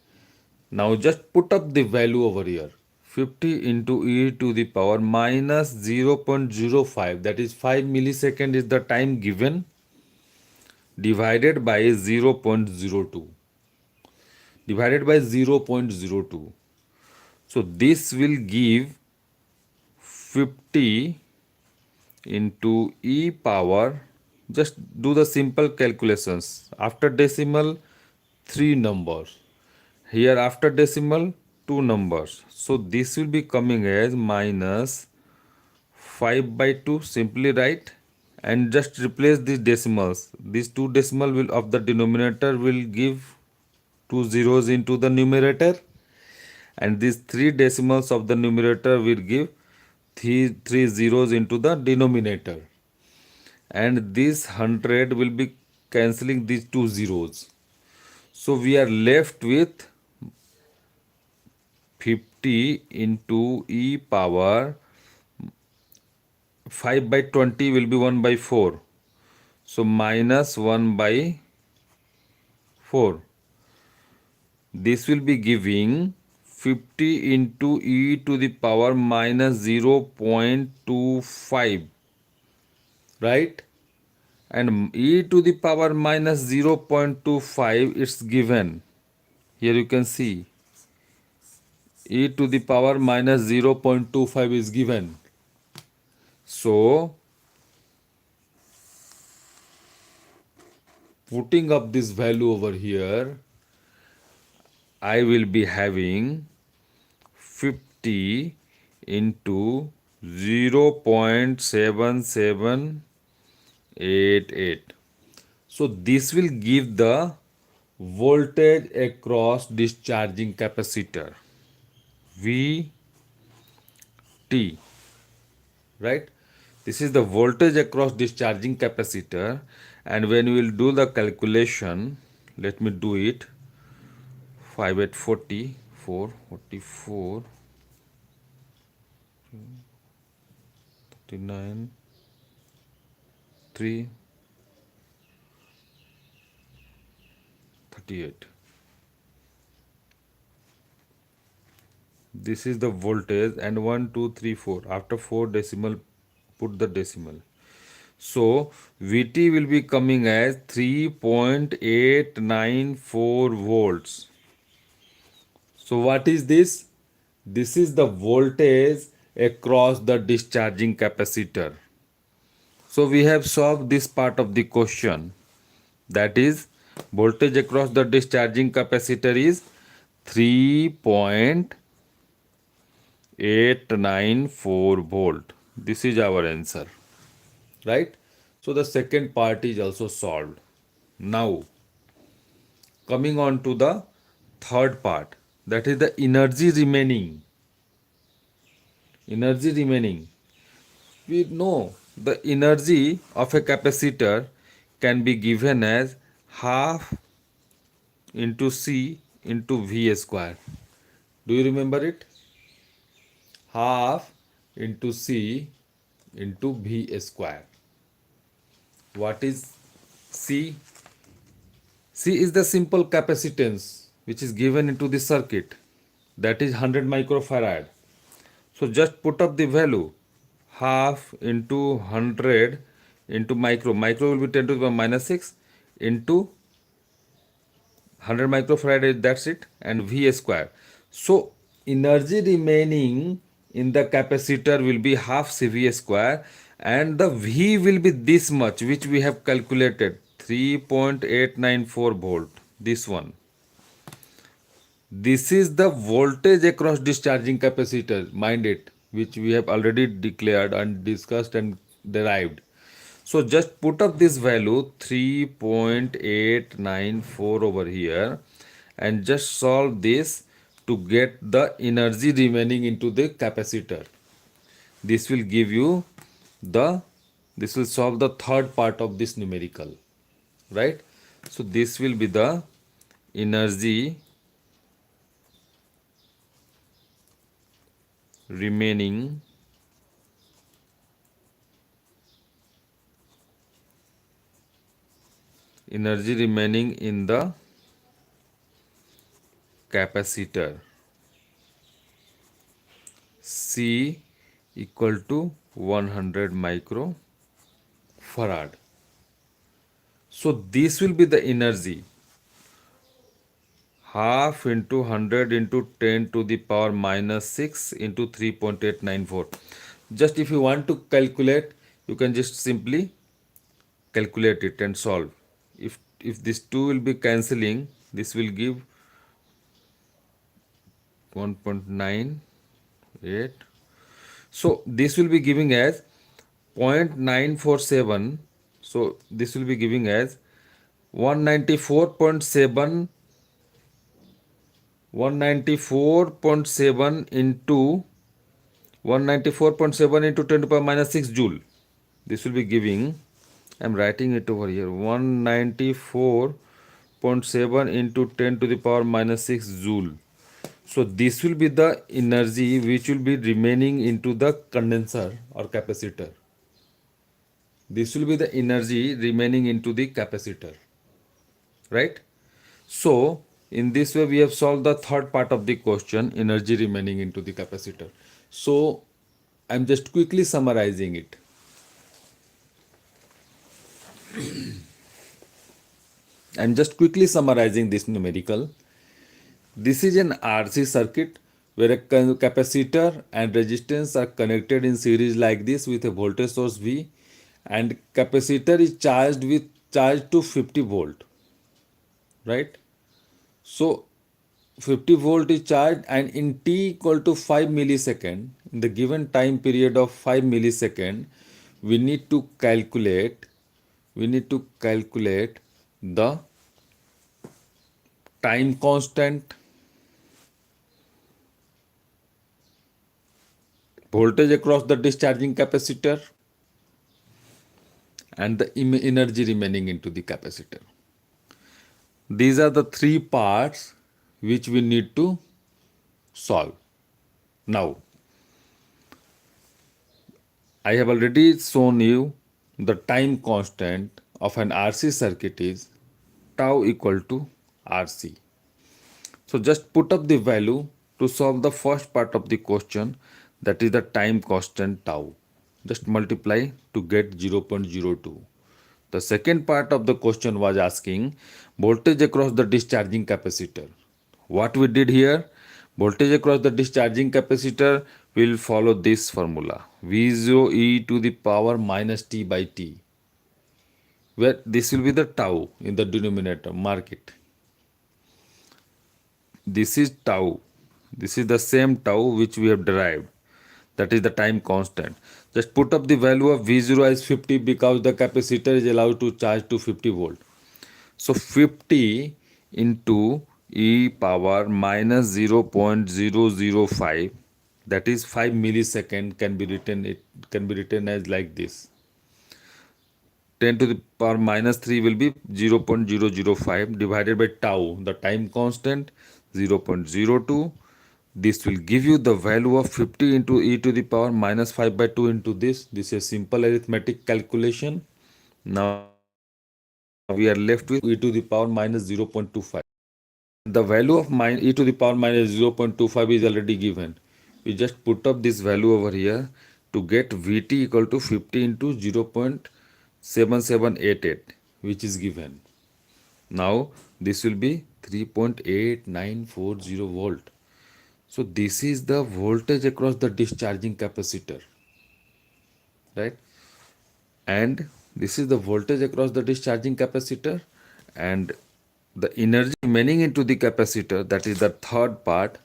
Now just put up the value over here. 50 into e to the power minus 0.05, that is 5 millisecond is the time given, divided by 0.02, divided by 0.02. So this will give 50 into e power, just do the simple calculations. After decimal, 3 numbers. Here after decimal, 2 numbers. So this will be coming as minus 5 by 2, simply write, and just replace these decimals. These two decimal will of the denominator will give 2 zeros into the numerator, and these 3 decimals of the numerator will give three zeros into the denominator, and this 100 will be cancelling these 2 zeros. So we are left with 50 50 into e power 5 by 20 will be 1 by 4. So minus 1 by 4. This will be giving 50 into e to the power minus 0.25, right? And e to the power minus 0.25 it's given. Here you can see e to the power minus 0.25 is given. So putting up this value over here, I will be having 50 into 0.7788. So this will give the voltage across discharging capacitor VT, right? This is the voltage across discharging capacitor, and when we will do the calculation, let me do it. 5 at 40, 4, 44, 39, 3, 38. This is the voltage, and 1, 2, 3, 4. After 4 decimal, put the decimal. So VT will be coming as 3.894 volts. So what is this? This is the voltage across the discharging capacitor. So we have solved this part of the question. That is, voltage across the discharging capacitor is 3.894 volt. This is our answer, right? So the second part is also solved. Now coming on to the third part, that is the energy remaining. Energy remaining. We know the energy of a capacitor can be given as half into C into V square. Do you remember it? Half into C into V square. What is C? C is the simple capacitance which is given into the circuit, that is 100 microfarad. So just put up the value, half into 100 into micro will be 10 to the power minus 6 into 100 microfarad, that's it, and V square. So energy remaining in the capacitor will be half CV square, and the V will be this much, which we have calculated, 3.894 volt, this one. This is the voltage across discharging capacitor, mind it, which we have already declared and discussed and derived. So just put up this value 3.894 over here and just solve this to get the energy remaining into the capacitor. This will give you this will solve the third part of this numerical, right? So this will be the energy remaining in the capacitor C equal to 100 microfarad. So this will be the energy, half into 100 into 10 to the power minus 6 into 3.894. Just if you want to calculate, you can just simply calculate it and solve. If this 2 will be cancelling, this will give 1.98. So this will be giving as 0.947. So this will be giving as 194.7 into 194.7 into 10 to the power minus 6 joule. This will be giving, I am writing it over here, 194.7 into 10 to the power minus 6 joule. So this will be the energy which will be remaining into the condenser or capacitor. This will be the energy remaining into the capacitor, right? So in this way we have solved the third part of the question, energy remaining into the capacitor. So I'm just quickly summarizing it. I'm just quickly summarizing this numerical. This is an RC circuit where a capacitor and resistance are connected in series like this with a voltage source V, and capacitor is charged to 50 volt, right? So 50 volt is charged, and in t equal to 5 millisecond, in the given time period of 5 millisecond, we need to calculate the time constant, voltage across the discharging capacitor, and the energy remaining into the capacitor. These are the three parts which we need to solve. Now, I have already shown you the time constant of an RC circuit is tau equal to RC. So just put up the value to solve the first part of the question, that is the time constant tau. Just multiply to get 0.02. The second part of the question was asking voltage across the discharging capacitor. What we did here, voltage across the discharging capacitor will follow this formula, V0 e to the power minus t by t, where this will be the tau in the denominator, mark it. This is tau. This is the same tau which we have derived. That is the time constant. Just put up the value of V0 as 50 because the capacitor is allowed to charge to 50 volt. So 50 into e power minus 0.005, that is 5 millisecond, can be written as like this. 10 to the power minus 3 will be 0.005 divided by tau, the time constant, 0.02. This will give you the value of 50 into e to the power minus 5 by 2 into this. This is a simple arithmetic calculation. Now we are left with e to the power minus 0.25. The value of e to the power minus 0.25 is already given. We just put up this value over here to get Vt equal to 50 into 0.7788, which is given. Now this will be 3.8940 volt. So this is the voltage across the discharging capacitor, right? And this is the voltage across the discharging capacitor, and the energy remaining into the capacitor, that is the third part,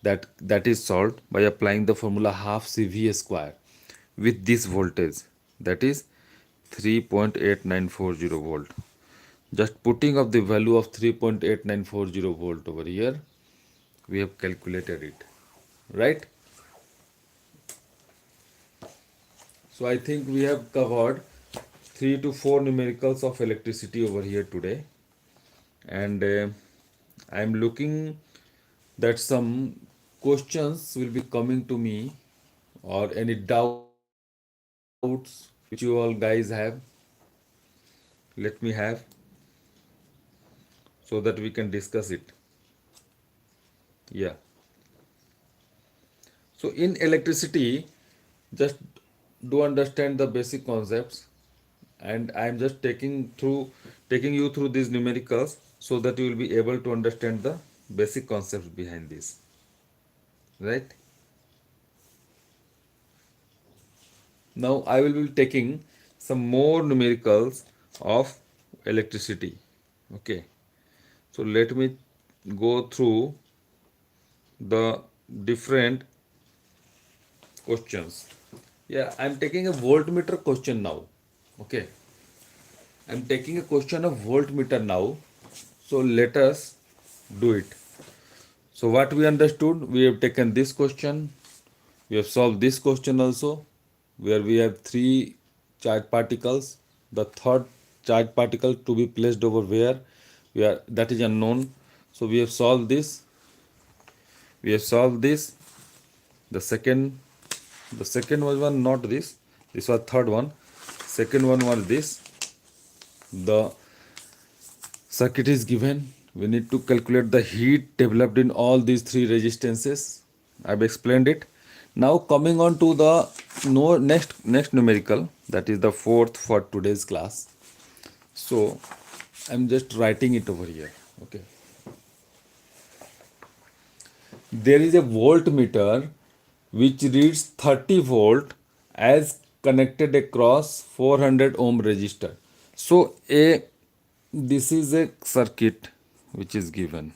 that is solved by applying the formula half CV square with this voltage, that is 3.8940 volt. Just putting up the value of 3.8940 volt over here, we have calculated it, right? So I think we have covered 3 to 4 numericals of electricity over here today, and I am looking that some questions will be coming to me, or any doubts which you all guys have, let me have, so that we can discuss it. Yeah. So in electricity, just do understand the basic concepts, and I am just taking you through these numericals so that you will be able to understand the basic concepts behind this, right? Now I will be taking some more numericals of electricity. Okay, so let me go through the different questions. Yeah, I'm taking a voltmeter question now. Okay, I'm taking a question of voltmeter now. So let us do it. So what we understood, we have taken this question, we have solved this question also, where we have three charged particles. The third charged particle to be placed over where, that is unknown. So we have solved this. We have solved this. The second was one, not this. This was third one. Second one was this. The circuit is given. We need to calculate the heat developed in all these three resistances. I've explained it. Now coming on to the next numerical, that is the fourth for today's class. So I'm just writing it over here. Okay. There is a voltmeter which reads 30 volt as connected across 400 ohm resistor. So this is a circuit which is given.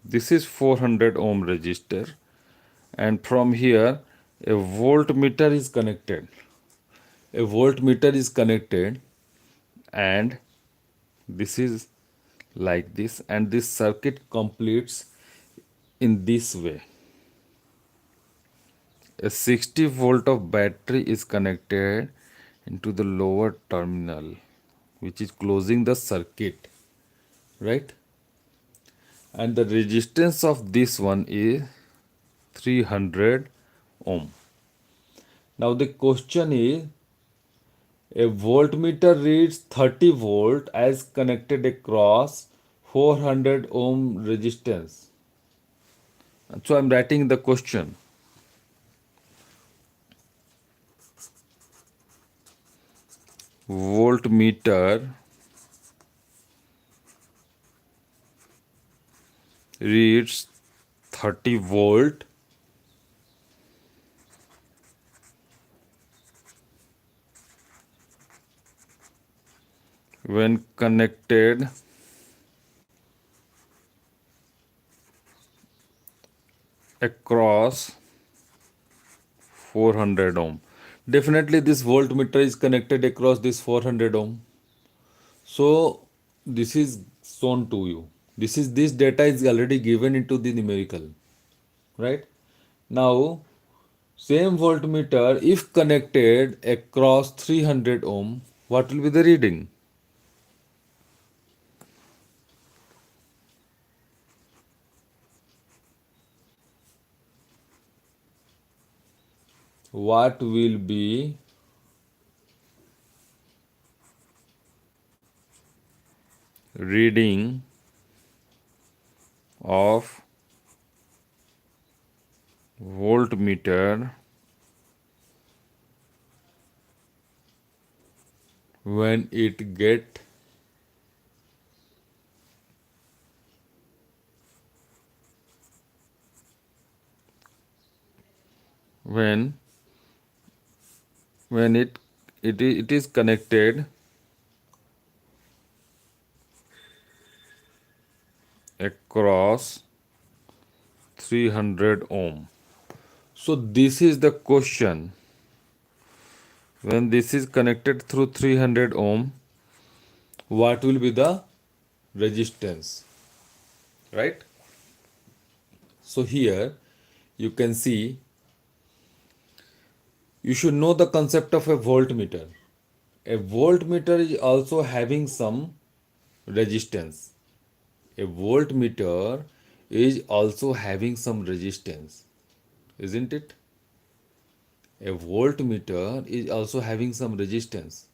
This is 400 ohm resistor, and from here a voltmeter is connected. A voltmeter is connected, and this is like this, and this circuit completes in this way. A 60 volt of battery is connected into the lower terminal, which is closing the circuit, right? And the resistance of this one is 300 ohm. Now the question is, a voltmeter reads 30 volt as connected across 400 ohm resistance. So I'm writing the question. Voltmeter reads 30 volt when connected across 400 ohm. Definitely this voltmeter is connected across this 400 ohm. So this is shown to you. This data is already given into the numerical, right? Now same voltmeter, if connected across 300 ohm, what will be the reading? What will be reading of voltmeter when it get when it is connected across 300 ohm. So this is the question. When this is connected through 300 ohm, what will be the resistance, right? So here you can see, you should know the concept of a voltmeter. A voltmeter is also having some resistance. A voltmeter is also having some resistance, isn't it? A voltmeter is also having some resistance.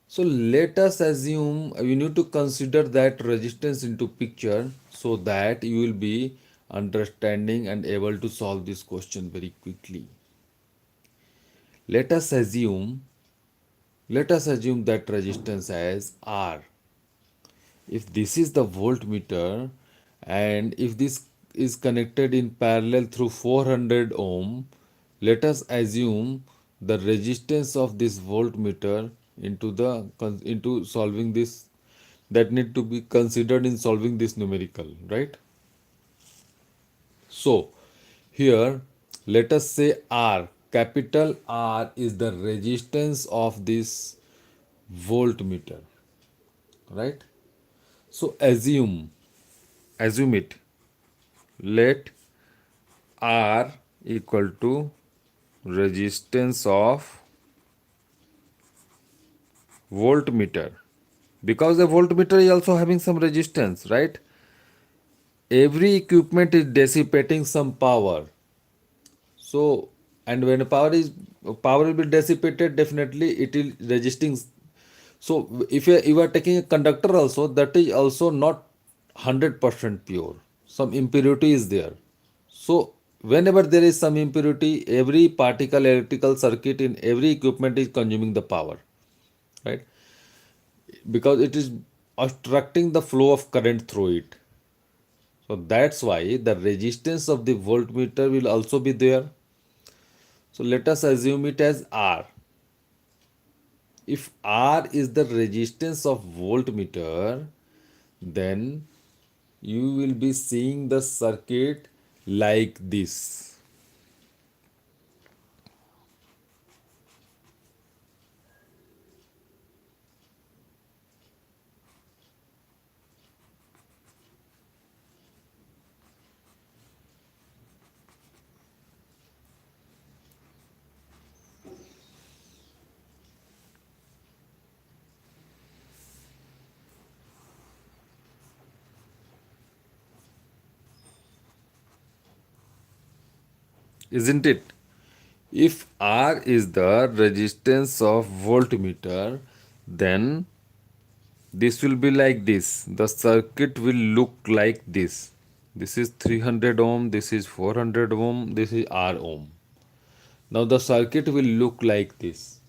So let us assume, you need to consider that resistance into picture so that you will be understanding and able to solve this question very quickly. Let us assume that resistance as R. If this is the voltmeter and if this is connected in parallel through 400 ohm, let us assume the resistance of this voltmeter into solving this, that need to be considered in solving this numerical, right? So here let us say R, capital R is the resistance of this voltmeter, right? So assume it. Let R equal to resistance of voltmeter, because the voltmeter is also having some resistance, right? every equipment is dissipating some power. So, and when power will be dissipated, definitely it will resisting. So, if you are taking a conductor also, that is also not 100% pure. Some impurity is there. So, whenever there is some impurity, every particle electrical circuit in every equipment is consuming the power, right? Because it is obstructing the flow of current through it. So that's why the resistance of the voltmeter will also be there. So let us assume it as R. If R is the resistance of voltmeter, then you will be seeing the circuit like this. Isn't it? If R is the resistance of voltmeter, then this will be like this. The circuit will look like this. This is 300 ohm, this is 400 ohm, this is R ohm. Now the circuit will look like this,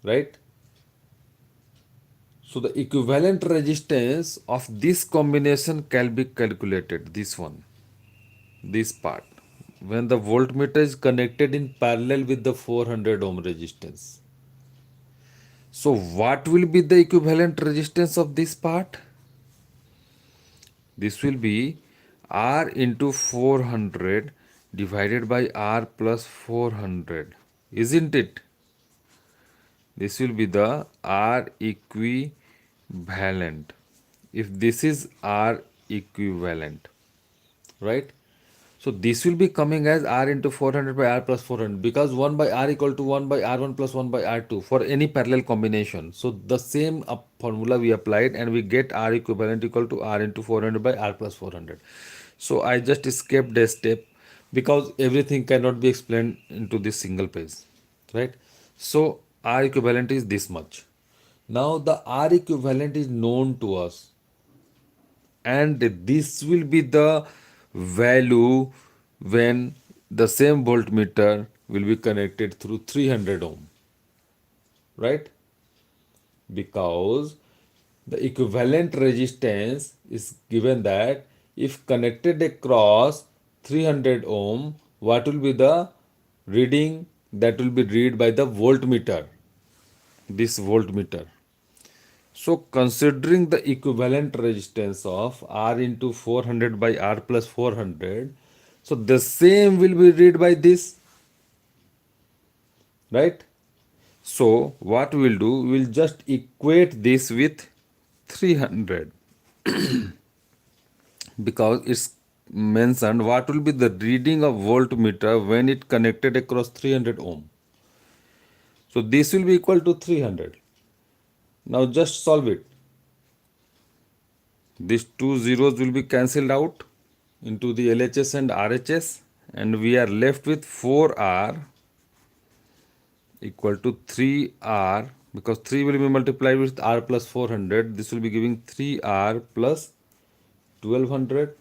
right? So the equivalent resistance of this combination can be calculated, this one, this part. When the voltmeter is connected in parallel with the 400 ohm resistance. So what will be the equivalent resistance of this part? This will be R into 400 divided by R plus 400. Isn't it? This will be the R equivalent. If this is R equivalent, right? So this will be coming as R into 400 by R plus 400 because 1 by R equal to 1 by R1 plus 1 by R2 for any parallel combination. So the same formula we applied and we get R equivalent equal to R into 400 by R plus 400. So I just skipped a step because everything cannot be explained into this single page, right? So R equivalent is this much. Now the R equivalent is known to us and this will be the value when the same voltmeter will be connected through 300 ohm, right? Because the equivalent resistance is given that if connected across 300 ohm, what will be the reading that will be read by the voltmeter, this voltmeter. So considering the equivalent resistance of R into 400 by R plus 400, so the same will be read by this, right? So what we will do, we will just equate this with 300 because it's mentioned what will be the reading of voltmeter when it connected across 300 ohm. So this will be equal to 300. Now just solve it. These two zeros will be cancelled out into the LHS and RHS and we are left with 4R equal to 3R because 3 will be multiplied with R plus 400. This will be giving 3R plus 1200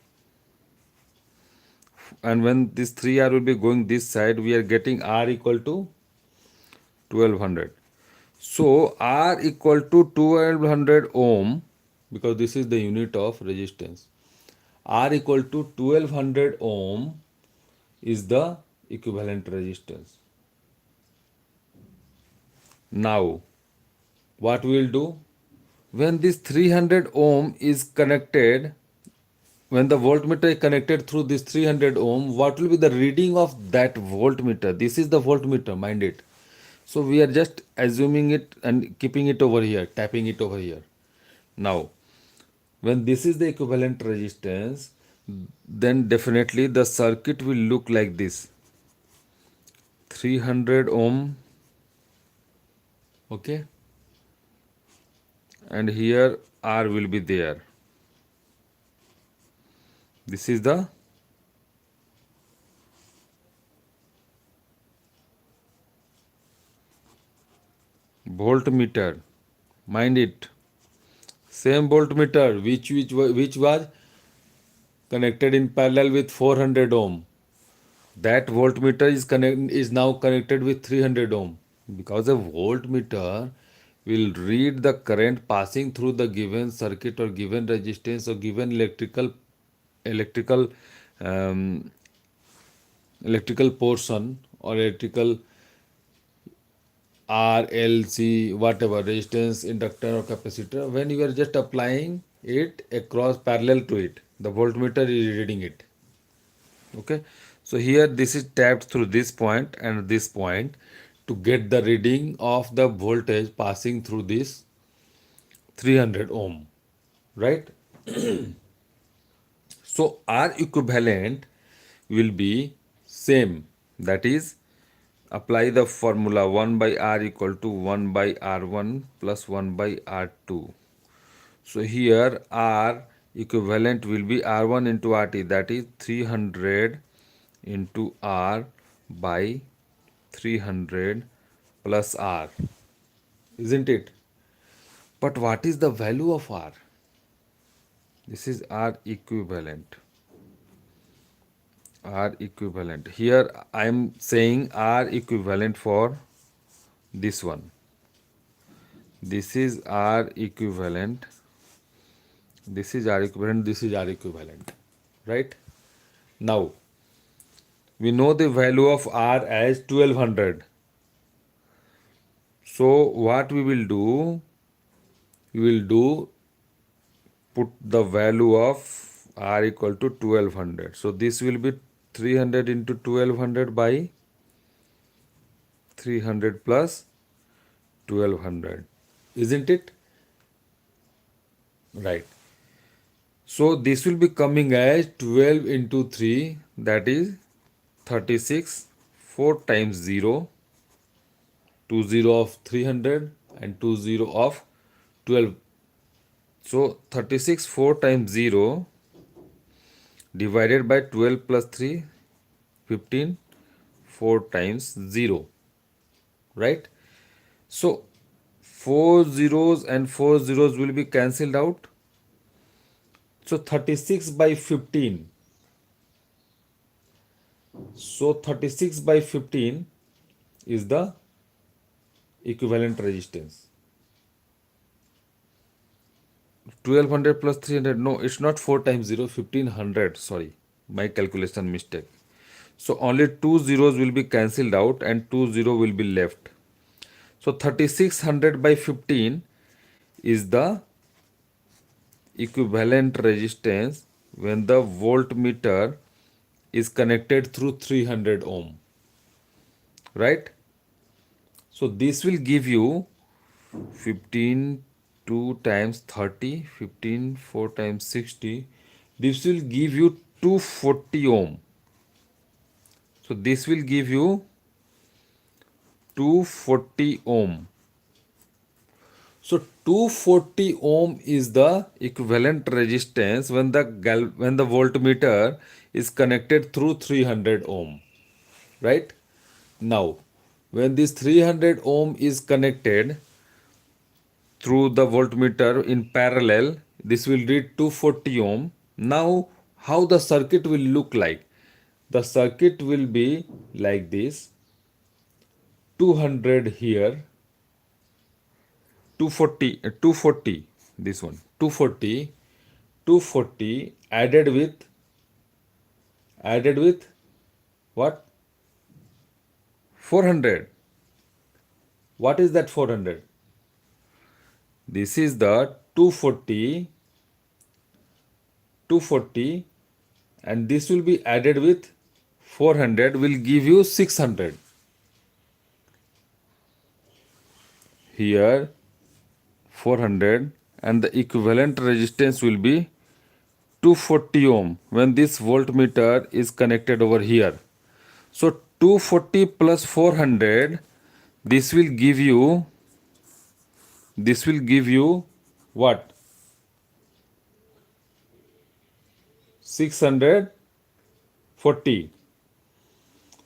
and when this 3R will be going this side we are getting R equal to 1200. So R equal to 1200 ohm because this is the unit of resistance. R equal to 1200 ohm is the equivalent resistance. Now, what we will do? When this 300 ohm is connected, when the voltmeter is connected through this 300 ohm, what will be the reading of that voltmeter? This is the voltmeter, mind it. So we are just assuming it and keeping it over here, tapping it over here. Now, when this is the equivalent resistance, then definitely the circuit will look like this. 300 ohm, okay, and here R will be there. This is the voltmeter. Mind it. Same voltmeter which was connected in parallel with 400 ohm. That voltmeter is now connected with 300 ohm, because a voltmeter will read the current passing through the given circuit or given resistance or given electrical um, electrical portion or electrical R, L, C, whatever resistance, inductor or capacitor. When you are just applying it across parallel to it, the voltmeter is reading it. Okay, so here this is tapped through this point and this point to get the reading of the voltage passing through this 300 ohm, right? So R equivalent will be same, that is, apply the formula 1 by R equal to 1 by R1 plus 1 by R2. So here R equivalent will be R1 into RT, that is 300 into R by 300 plus R, isn't it? But what is the value of R? This is R equivalent. R equivalent. Here I am saying R equivalent for this one. This is R equivalent. This is R equivalent. This is R equivalent. Right? Now, we know the value of R as 1200. So, what we will do? We will do put the value of R equal to 1200. So, this will be 300 into 1200 by 300 plus 1200. Isn't it? Right. So this will be coming as 12 into 3, that is 36. 4 times 0, 2 0 of 300 and 2 0 of 12. So 36 4 times 0 divided by 12 plus 3, 15, 4 times 0. Right? So 4 zeros and 4 zeros will be cancelled out. So 36 by 15. So 36 by 15 is the equivalent resistance. 1200 plus 300. No, it's not 4 times 0, 1500. Sorry, my calculation mistake. So only 2 zeros will be cancelled out and 2 0 will be left. So 3600 by 15 is the equivalent resistance when the voltmeter is connected through 300 ohm. Right? So this will give you 15 2 times 30, 15 4 times 60. This will give you 240 ohm. So this will give you 240 ohm. So 240 ohm is the equivalent resistance when the voltmeter is connected through 300 ohm. Right? Now, when this 300 ohm is connected through the voltmeter in parallel, this will read 240 ohm. Now, how the circuit will look like? The circuit will be like this: 200 here, 240, this one, 240 added with what? 400. What is that 400? This is the 240, and this will be added with 400 will give you 600. Here 400, and the equivalent resistance will be 240 ohm when this voltmeter is connected over here. So 240 plus 400, this will give you what? 640.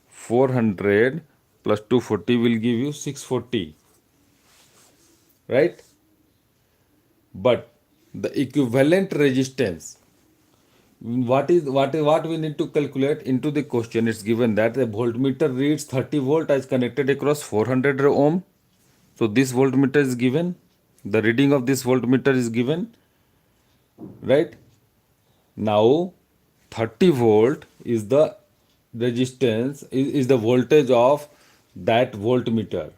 400 plus 240 will give you 640, right? But the equivalent resistance, what we need to calculate into the question. It's given that the voltmeter reads 30 volt as connected across 400 ohm. So this voltmeter is given, the reading of this voltmeter is given, right? Now 30 volt is the resistance, is the voltage of that voltmeter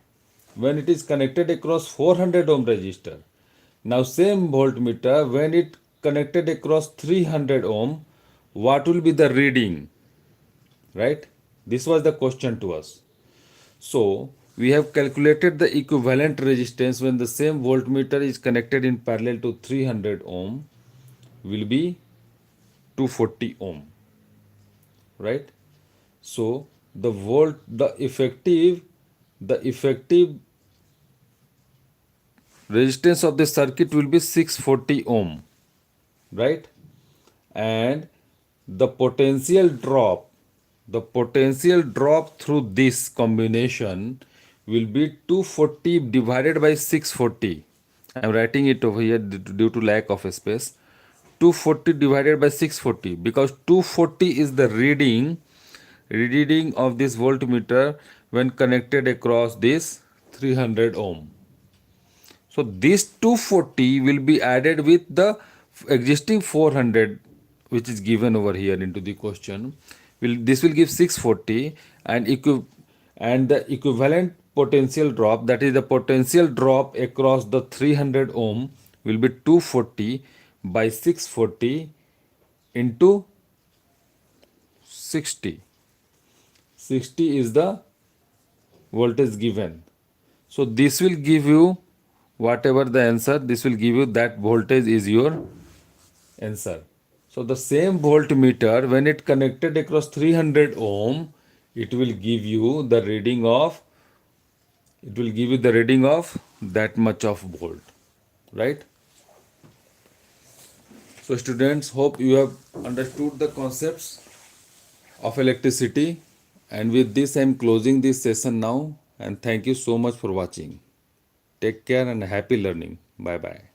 when it is connected across 400 ohm resistor. Now same voltmeter when it connected across 300 ohm, what will be the reading, right? This was the question to us. So we have calculated the equivalent resistance when the same voltmeter is connected in parallel to 300 ohm will be 240 ohm, right? So the effective resistance of the circuit will be 640 ohm, right? And the potential drop through this combination will be 240 divided by 640. I am writing it over here due to lack of space. 240 divided by 640, because 240 is the reading of this voltmeter when connected across this 300 ohm. So this 240 will be added with the existing 400, which is given over here into the question. This will give 640, and the equivalent potential drop, that is the potential drop across the 300 ohm, will be 240 by 640 into 60. 60 is the voltage given. So this will give you whatever the answer, this will give you that voltage is your answer. So the same voltmeter when it connected across 300 ohm, it will give you the reading of that much of volt, right? So students, hope you have understood the concepts of electricity, and with this I am closing this session now, and thank you so much for watching. Take care and happy learning. Bye bye.